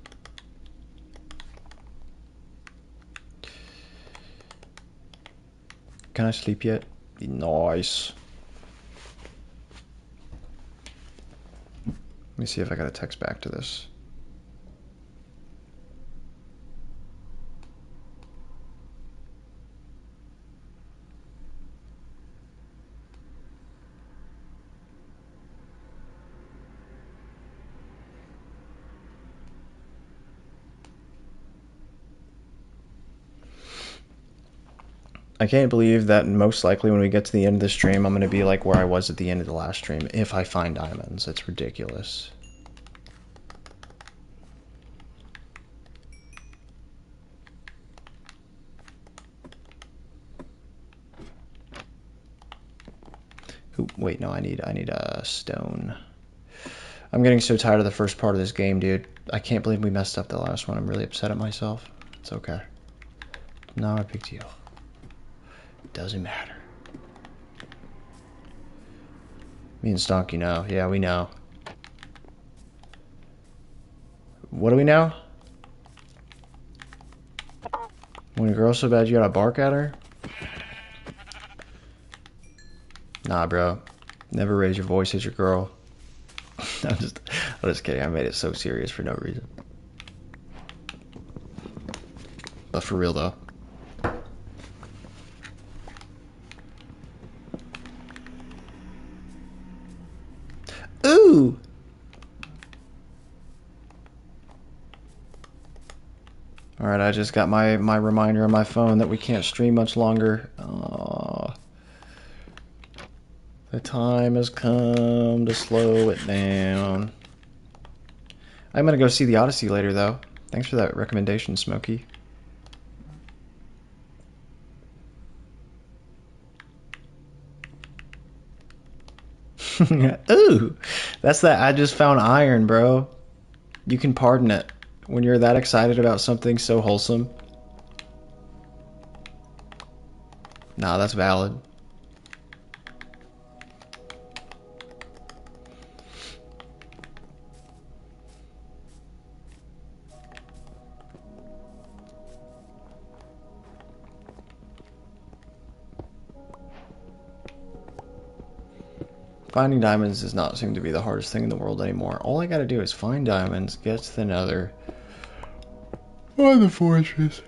S1: Can I sleep yet? Nice. Let me see if I got a text back to this. I can't believe that most likely when we get to the end of the stream, I'm going to be like where I was at the end of the last stream, if I find diamonds. It's ridiculous. Ooh, wait, no, I need a stone. I'm getting so tired of the first part of this game, dude. I can't believe we messed up the last one. I'm really upset at myself. It's okay. Not a big deal. Doesn't matter. Me and Stonky know. Yeah, we know. What do we know? When a girl's so bad you gotta bark at her? Nah, bro. Never raise your voice at your girl. I'm just kidding. I made it so serious for no reason. But for real, though. Ooh! Alright, I just got my reminder on my phone that we can't stream much longer. Aww. The time has come to slow it down. I'm gonna go see the Odyssey later, though. Thanks for that recommendation, Smokey. Ooh! That's that I just found iron, bro. You can pardon it when you're that excited about something so wholesome. Nah, that's valid. Finding diamonds does not seem to be the hardest thing in the world anymore. All I gotta do is find diamonds, get to the nether, find the fortress.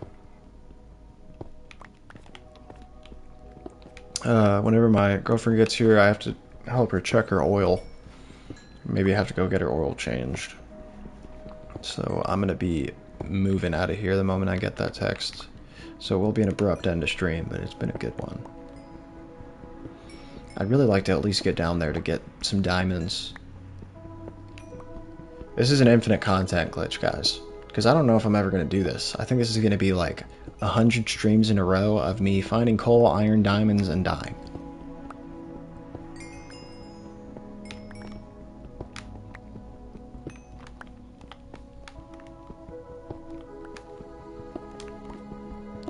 S1: Whenever my girlfriend gets here, I have to help her check her oil. Maybe I have to go get her oil changed. So I'm gonna be moving out of here the moment I get that text. So it will be an abrupt end to stream, but it's been a good one. I'd really like to at least get down there to get some diamonds. This is an infinite content glitch, guys. Because I don't know if I'm ever going to do this. I think this is going to be like 100 streams in a row of me finding coal, iron, diamonds, and dying.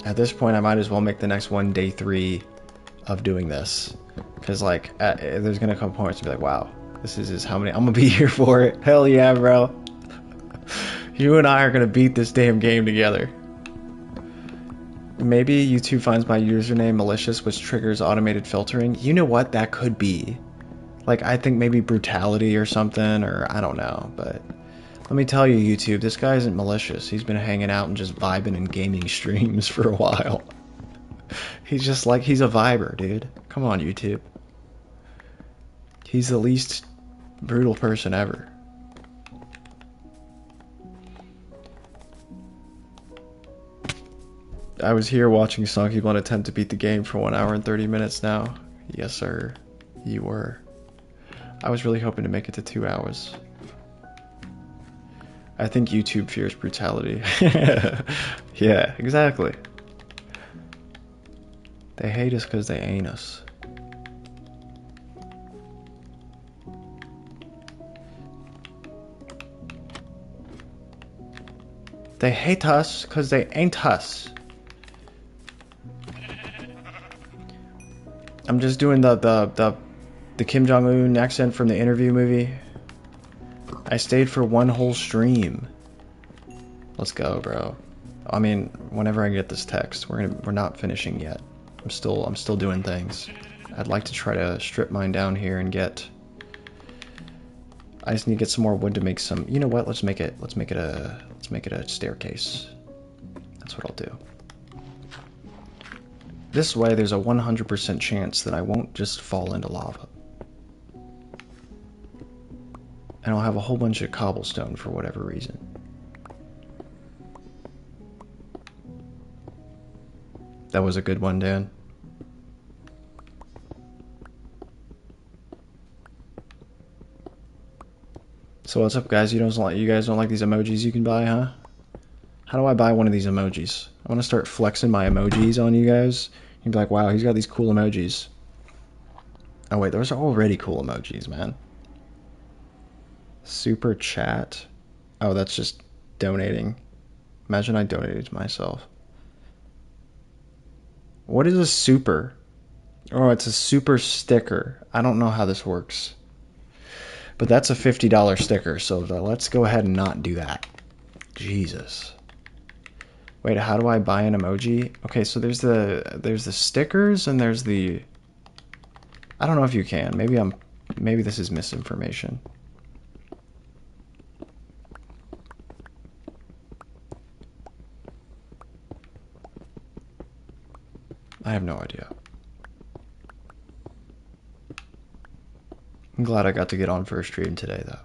S1: At this point, I might as well make the next one day 3 of doing this. Because, like, there's going to come points to be like, wow, this is how many... I'm going to be here for it. Hell yeah, bro. You and I are going to beat this damn game together. Maybe YouTube finds my username malicious, which triggers automated filtering. You know what? That could be. Like, I think maybe brutality or something, or I don't know. But let me tell you, YouTube, this guy isn't malicious. He's been hanging out and just vibing in gaming streams for a while. He's just like, he's a viber, dude. Come on, YouTube. He's the least brutal person ever. I was here watching Stonky Blunt attempt to beat the game for 1 hour and 30 minutes now. Yes, sir. You were. I was really hoping to make it to 2 hours. I think YouTube fears brutality. Yeah, exactly. They hate us because they ain't us. They hate us because they ain't us. I'm just doing the The Kim Jong-un accent from the Interview movie. I stayed for one whole stream. Let's go, bro. I mean, whenever I get this text, we're not finishing yet. I'm still doing things. I'd like to try to strip mine down here and get. I just need to get some more wood to make some. You know what? Let's make it a staircase. That's what I'll do. This way, there's a 100% chance that I won't just fall into lava. And I'll have a whole bunch of cobblestone for whatever reason. That was a good one, Dan. So what's up, guys? You guys don't like these emojis you can buy, huh? How do I buy one of these emojis? I want to start flexing my emojis on you guys. You'd be like, wow, he's got these cool emojis. Oh wait, those are already cool emojis, man. Super chat. Oh, that's just donating. Imagine I donated to myself. What is a super? Oh, it's a super sticker. I don't know how this works. But that's a $50 sticker, so let's go ahead and not do that. Jesus. Wait, how do I buy an emoji? Okay, so there's the stickers and there's the. I don't know if you can. Maybe this is misinformation. I have no idea. I'm glad I got to get on for a stream today, though.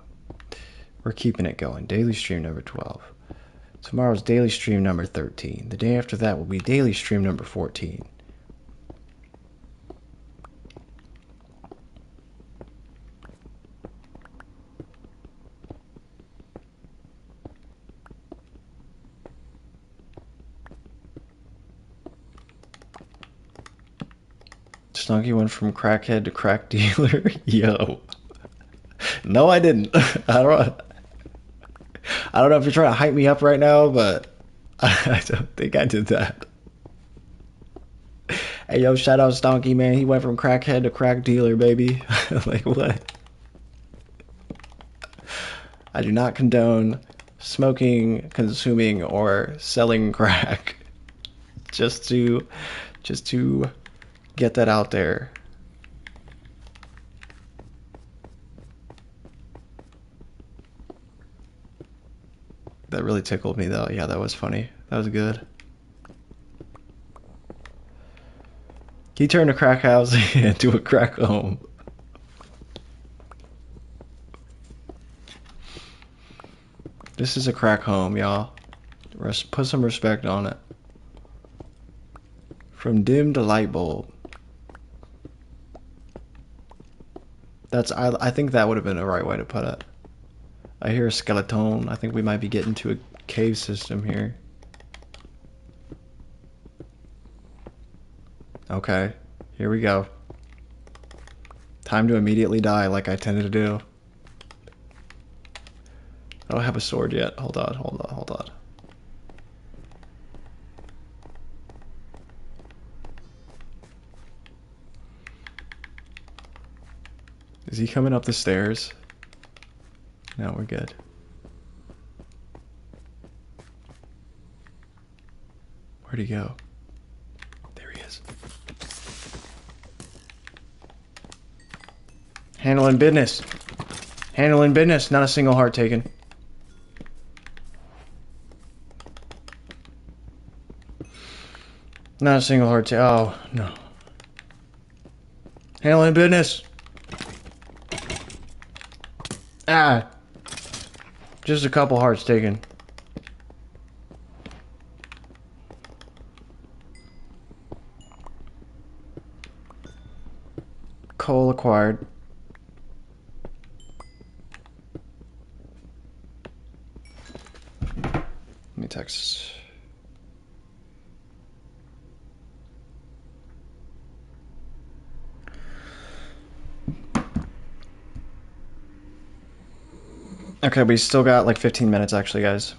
S1: We're keeping it going. Daily stream number 12. Tomorrow's daily stream number 13. The day after that will be daily stream number 14. Stonky went from crackhead to crack dealer. Yo. No, I didn't. I don't know if you're trying to hype me up right now, but I don't think I did that. Hey, yo, shout out Stonky, man. He went from crackhead to crack dealer, baby. Like, what? I do not condone smoking, consuming, or selling crack. Just to get that out there. That really tickled me, though. Yeah, that was funny. That was good. He turned a crack house into a crack home. This is a crack home, y'all. Put some respect on it. From dim to light bulb. I think that would have been the right way to put it. I hear a skeleton. I think we might be getting to a cave system here. Okay, here we go. Time to immediately die like I tended to do. I don't have a sword yet. Hold on. Is he coming up the stairs? No, we're good. Where'd he go? There he is. Handling business. Handling business. Not a single heart taken. Not a single heart taken. Oh, no. Handling business. Ah. Just a couple hearts taken. Coal acquired. Let me text. Okay, we still got like 15 minutes actually, guys.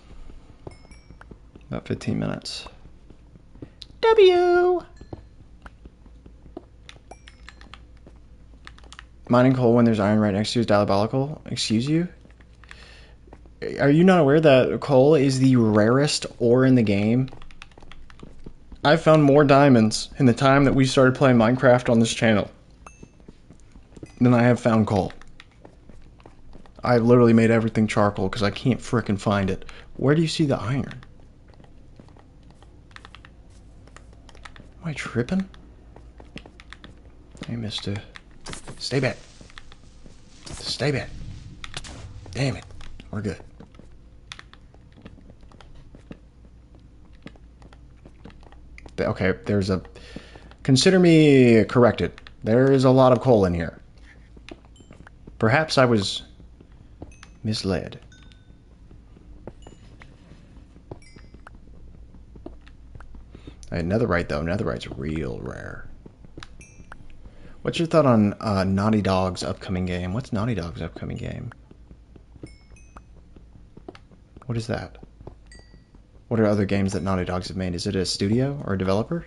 S1: About 15 minutes. W! Mining coal when there's iron right next to you is diabolical. Excuse you? Are you not aware that coal is the rarest ore in the game? I've found more diamonds in the time that we started playing Minecraft on this channel than I have found coal. I've literally made everything charcoal because I can't frickin' find it. Where do you see the iron? Am I tripping? Hey, mister. Stay back. Stay back. Damn it. We're good. Okay, there's a... Consider me corrected. There is a lot of coal in here. Perhaps I was misled. Hey, netherite, though. Netherite's real rare. What's your thought on Naughty Dog's upcoming game? What's Naughty Dog's upcoming game? What is that? What are other games that Naughty Dogs have made? Is it a studio or a developer?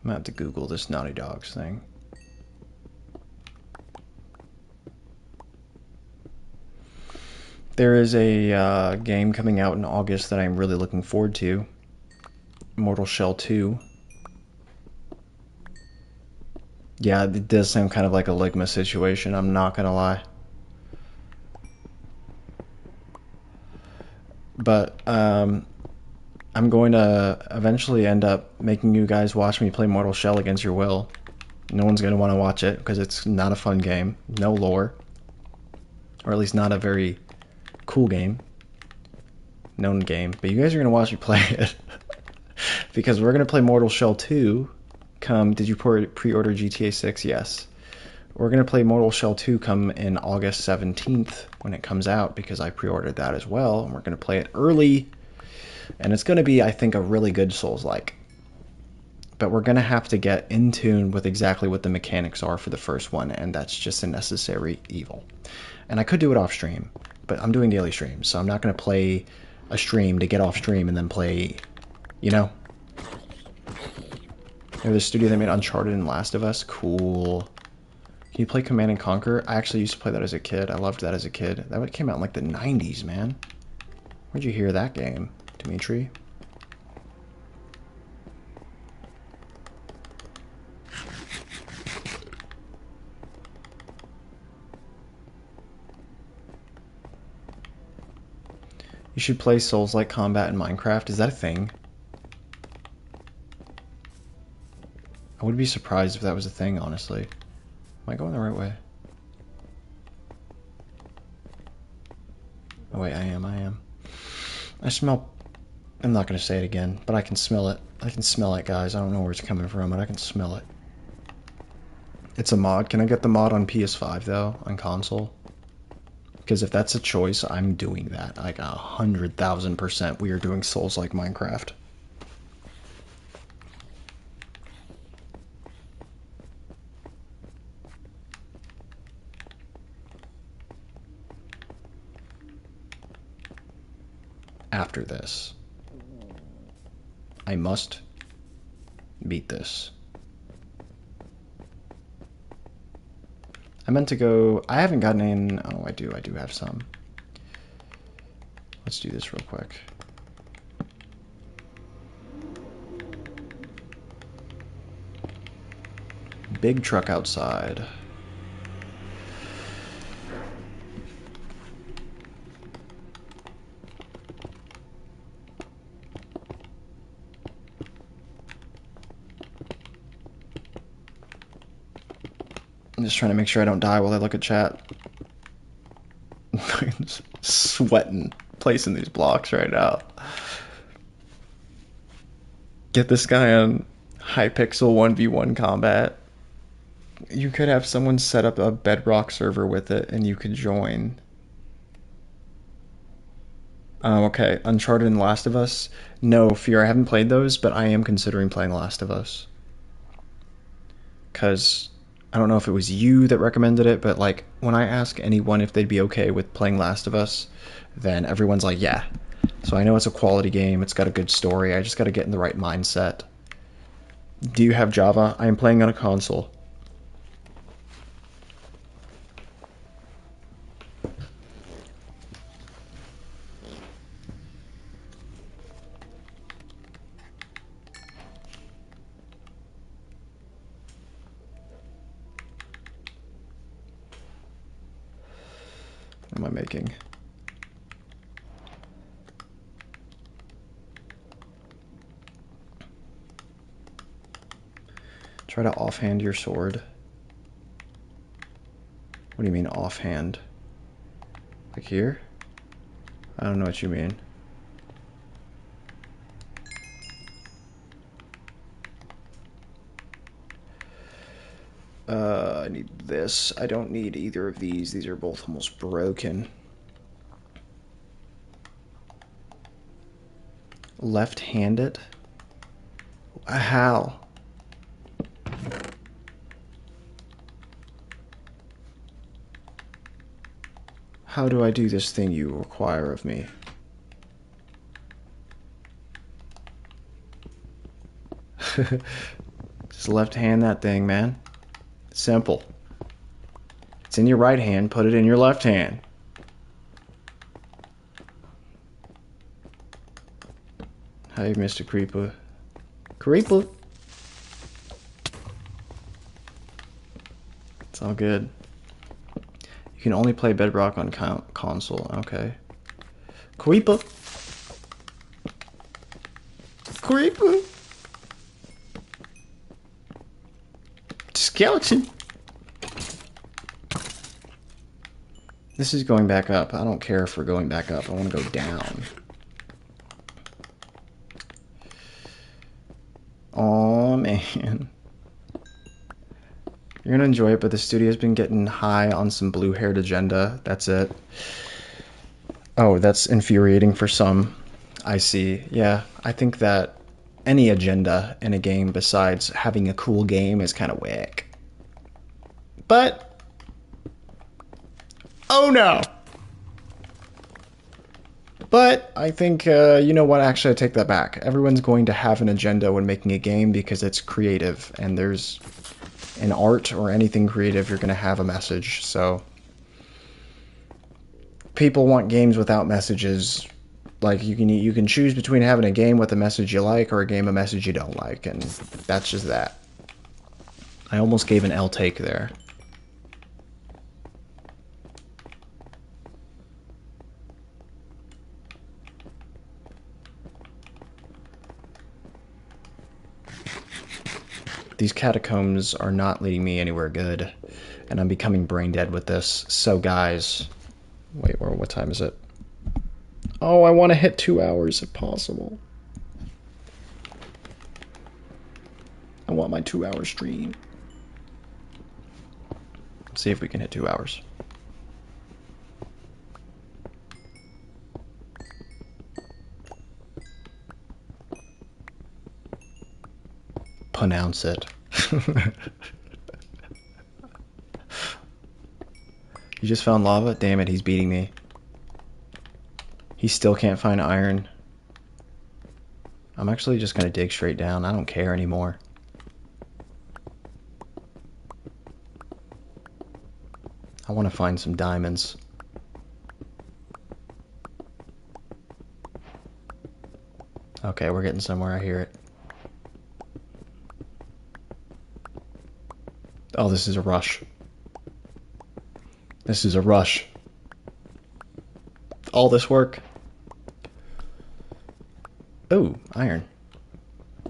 S1: I'm about to Google this Naughty Dogs thing. There is a game coming out in August that I'm really looking forward to. Mortal Shell 2. Yeah, it does sound kind of like a Ligma situation, I'm not gonna lie. But, I'm going to eventually end up making you guys watch me play Mortal Shell against your will. No one's going to want to watch it because it's not a fun game. No lore. Or at least not a very cool game. Known game. But you guys are going to watch me play it. Because we're going to play Mortal Shell 2 come... Did you pre-order GTA 6? Yes. We're going to play Mortal Shell 2 come in August 17th when it comes out because I pre-ordered that as well. And we're going to play it early. And it's going to be, I think, a really good Souls-like. But we're going to have to get in tune with exactly what the mechanics are for the first one, and that's just a necessary evil. And I could do it off stream, but I'm doing daily streams, so I'm not going to play a stream to get off stream and then play, you know? They're the studio that made Uncharted and Last of Us. Cool. Can you play Command and Conquer? I actually used to play that as a kid. I loved that as a kid. That came out in like the 90s, man. Where'd you hear that game, Dimitri? You should play Souls-like combat in Minecraft. Is that a thing? I would be surprised if that was a thing, honestly. Am I going the right way? Oh wait, I am. I smell... I'm not going to say it again, but I can smell it. I can smell it, guys. I don't know where it's coming from, but I can smell it. It's a mod. Can I get the mod on PS5, though? On console? Because if that's a choice, I'm doing that. Like 100,000%. We are doing Souls like Minecraft. After this, I must beat this. I meant to go... I haven't gotten in... Oh, I do have some. Let's do this real quick. Big truck outside. I'm just trying to make sure I don't die while I look at chat. I'm sweating placing these blocks right now. Get this guy on Hypixel 1v1 combat. You could have someone set up a Bedrock server with it and you could join. Okay. Uncharted and Last of Us. No, Fear, I haven't played those, but I am considering playing Last of Us. Because I don't know if it was you that recommended it, but like when I ask anyone if they'd be okay with playing Last of Us, then everyone's like, yeah. So I know it's a quality game, it's got a good story, I just gotta get in the right mindset. Do you have Java? I am playing on a console. What am I making? Try to offhand your sword. What do you mean offhand? Like here? I don't know what you mean. I need this. I don't need either of these. These are both almost broken. Left-handed? How? How do I do this thing you require of me? Just left hand that thing, man. Simple. It's in your right hand, put it in your left hand. Hi, Mr. Creeper. Creeper! It's all good. You can only play Bedrock on console. Okay. Creeper! Creeper! Skeleton! This is going back up. I don't care if we're going back up. I want to go down. Oh man. You're gonna enjoy it, but the studio's been getting high on some blue-haired agenda. That's it. Oh, that's infuriating for some. I see. Yeah, I think that any agenda in a game besides having a cool game is kind of whack. But... oh no! But I think, you know what, actually I take that back. Everyone's going to have an agenda when making a game because it's creative, and there's... in art or anything creative, you're going to have a message, so... people want games without messages. Like, you can choose between having a game with a message you like or a game a message you don't like, and that's just that. I almost gave an L take there. These catacombs are not leading me anywhere good, and I'm becoming brain dead with this. So guys, wait, what time is it? Oh, I want to hit 2 hours if possible. I want my 2-hour stream. Let's see if we can hit 2 hours. Pronounce it. You just found lava? Damn it, he's beating me. He still can't find iron. I'm actually just gonna dig straight down. I don't care anymore. I want to find some diamonds. Okay, we're getting somewhere. I hear it. Oh, this is a rush. This is a rush. All this work. Oh, iron.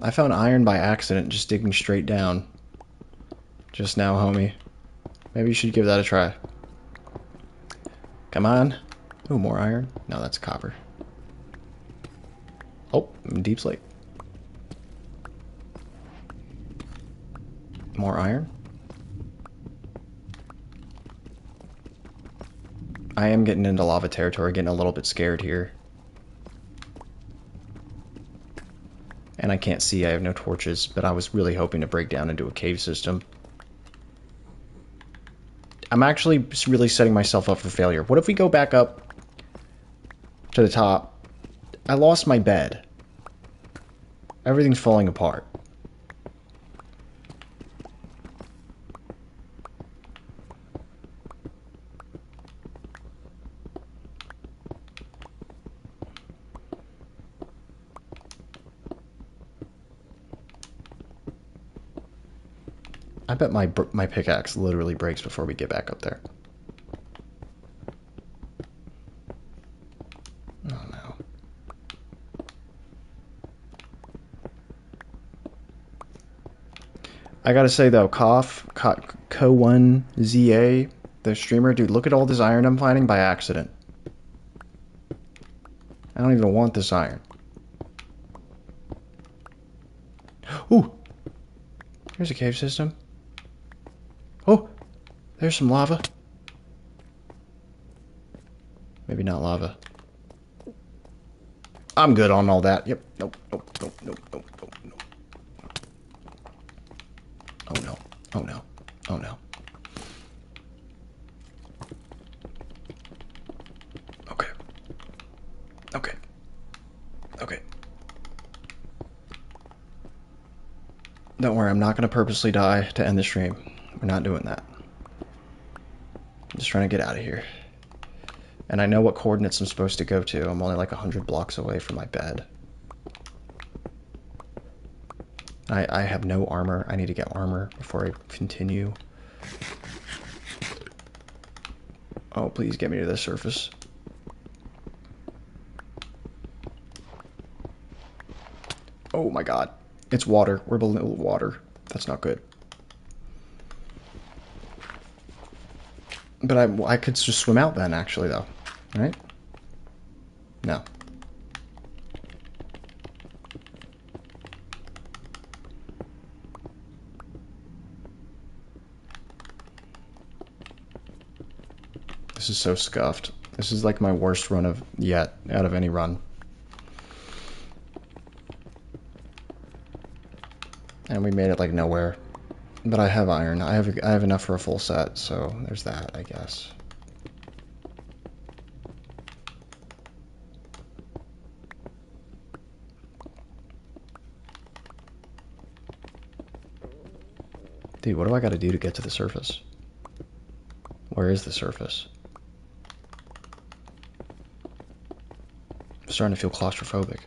S1: I found iron by accident just digging straight down. Just now, homie. Maybe you should give that a try. Come on. Oh, more iron. No, that's copper. Oh, deep slate. More iron. I am getting into lava territory, getting a little bit scared here. And I can't see, I have no torches, but I was really hoping to break down into a cave system. I'm actually really setting myself up for failure. What if we go back up to the top? I lost my bed. Everything's falling apart. I bet my pickaxe literally breaks before we get back up there. Oh no. I gotta say though, Co1ZA, the streamer, dude, look at all this iron I'm finding by accident. I don't even want this iron. Ooh! Here's a cave system. Oh! There's some lava. Maybe not lava. I'm good on all that. Yep. Nope. Nope. Nope. Nope. Nope. Nope. Nope. Oh no. Oh no. Oh no. Okay. Okay. Okay. Don't worry, I'm not going to purposely die to end the stream. We're not doing that. I'm just trying to get out of here. And I know what coordinates I'm supposed to go to. I'm only like 100 blocks away from my bed. I have no armor. I need to get armor before I continue. Oh, please get me to the surface. Oh my god. It's water. We're below water. That's not good. But I could just swim out then, actually, though. Right? No. This is so scuffed. This is like my worst run of yet, out of any run. And we made it like nowhere. But I have iron. I have enough for a full set, so there's that, I guess. Dude, what do I gotta do to get to the surface? Where is the surface? I'm starting to feel claustrophobic.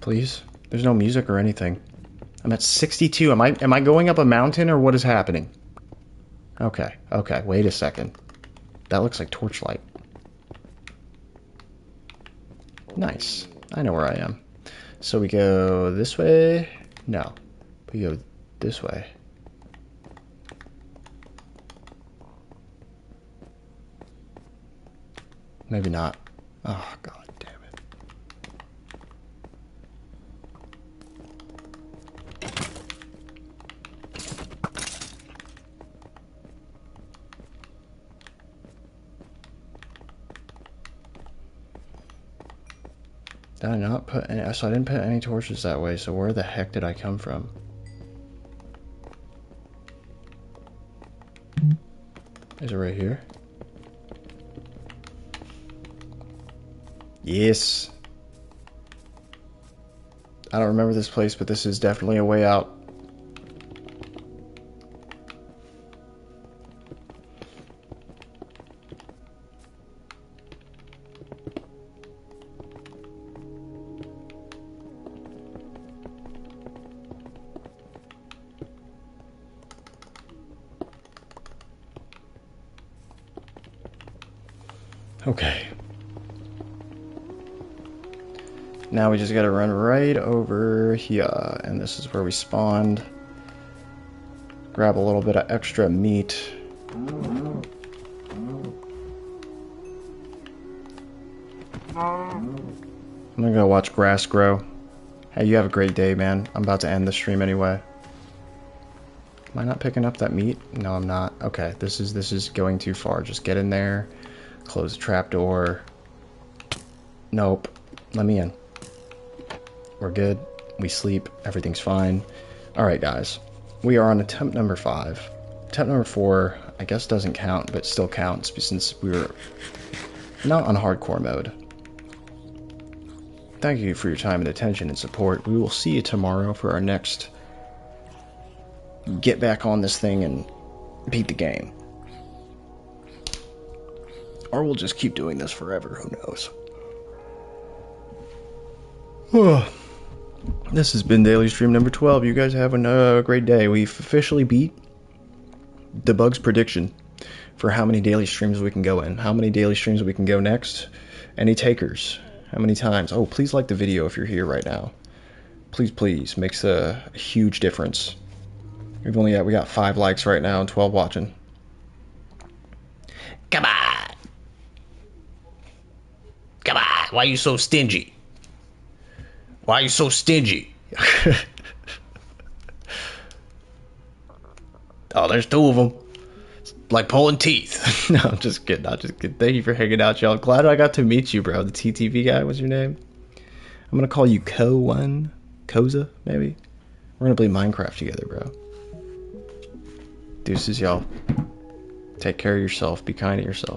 S1: Please? There's no music or anything. I'm at 62. Am I going up a mountain or what is happening? Okay, okay, wait a second. That looks like torchlight. Nice. I know where I am. So we go this way? No. We go this way. Maybe not. Oh, god damn it. Did I not put any, so I didn't put any torches that way, so where the heck did I come from? Is it right here? Yes. I don't remember this place, but this is definitely a way out. Okay. Now we just gotta run right over here, and this is where we spawned. Grab a little bit of extra meat. I'm gonna go watch grass grow. Hey, you have a great day, man. I'm about to end the stream anyway. Am I not picking up that meat? No, I'm not. Okay, this is going too far. Just get in there, close the trap door. Nope. Let me in. We're good. We sleep. Everything's fine. Alright, guys. We are on attempt number 5. Attempt number 4, I guess doesn't count, but still counts since we were not on hardcore mode. Thank you for your time and attention and support. We will see you tomorrow for our next get back on this thing and beat the game. Or we'll just keep doing this forever, who knows. This has been Daily Stream number 12. You guys have a great day. We've officially beat the Bug's prediction for how many daily streams we can go in. How many daily streams we can go next. Any takers? How many times? Oh, please like the video if you're here right now. Please. Makes a huge difference. We got 5 likes right now and 12 watching.
S3: Come on. Why you so stingy? Why you so stingy? Oh, there's 2 of them. It's like pulling teeth.
S1: No, I'm just kidding. Thank you for hanging out, y'all. Glad I got to meet you, bro. The TTV guy, what's your name? I'm gonna call you Ko1. Koza, maybe? We're gonna play Minecraft together, bro. Deuces, y'all. Take care of yourself. Be kind to yourself.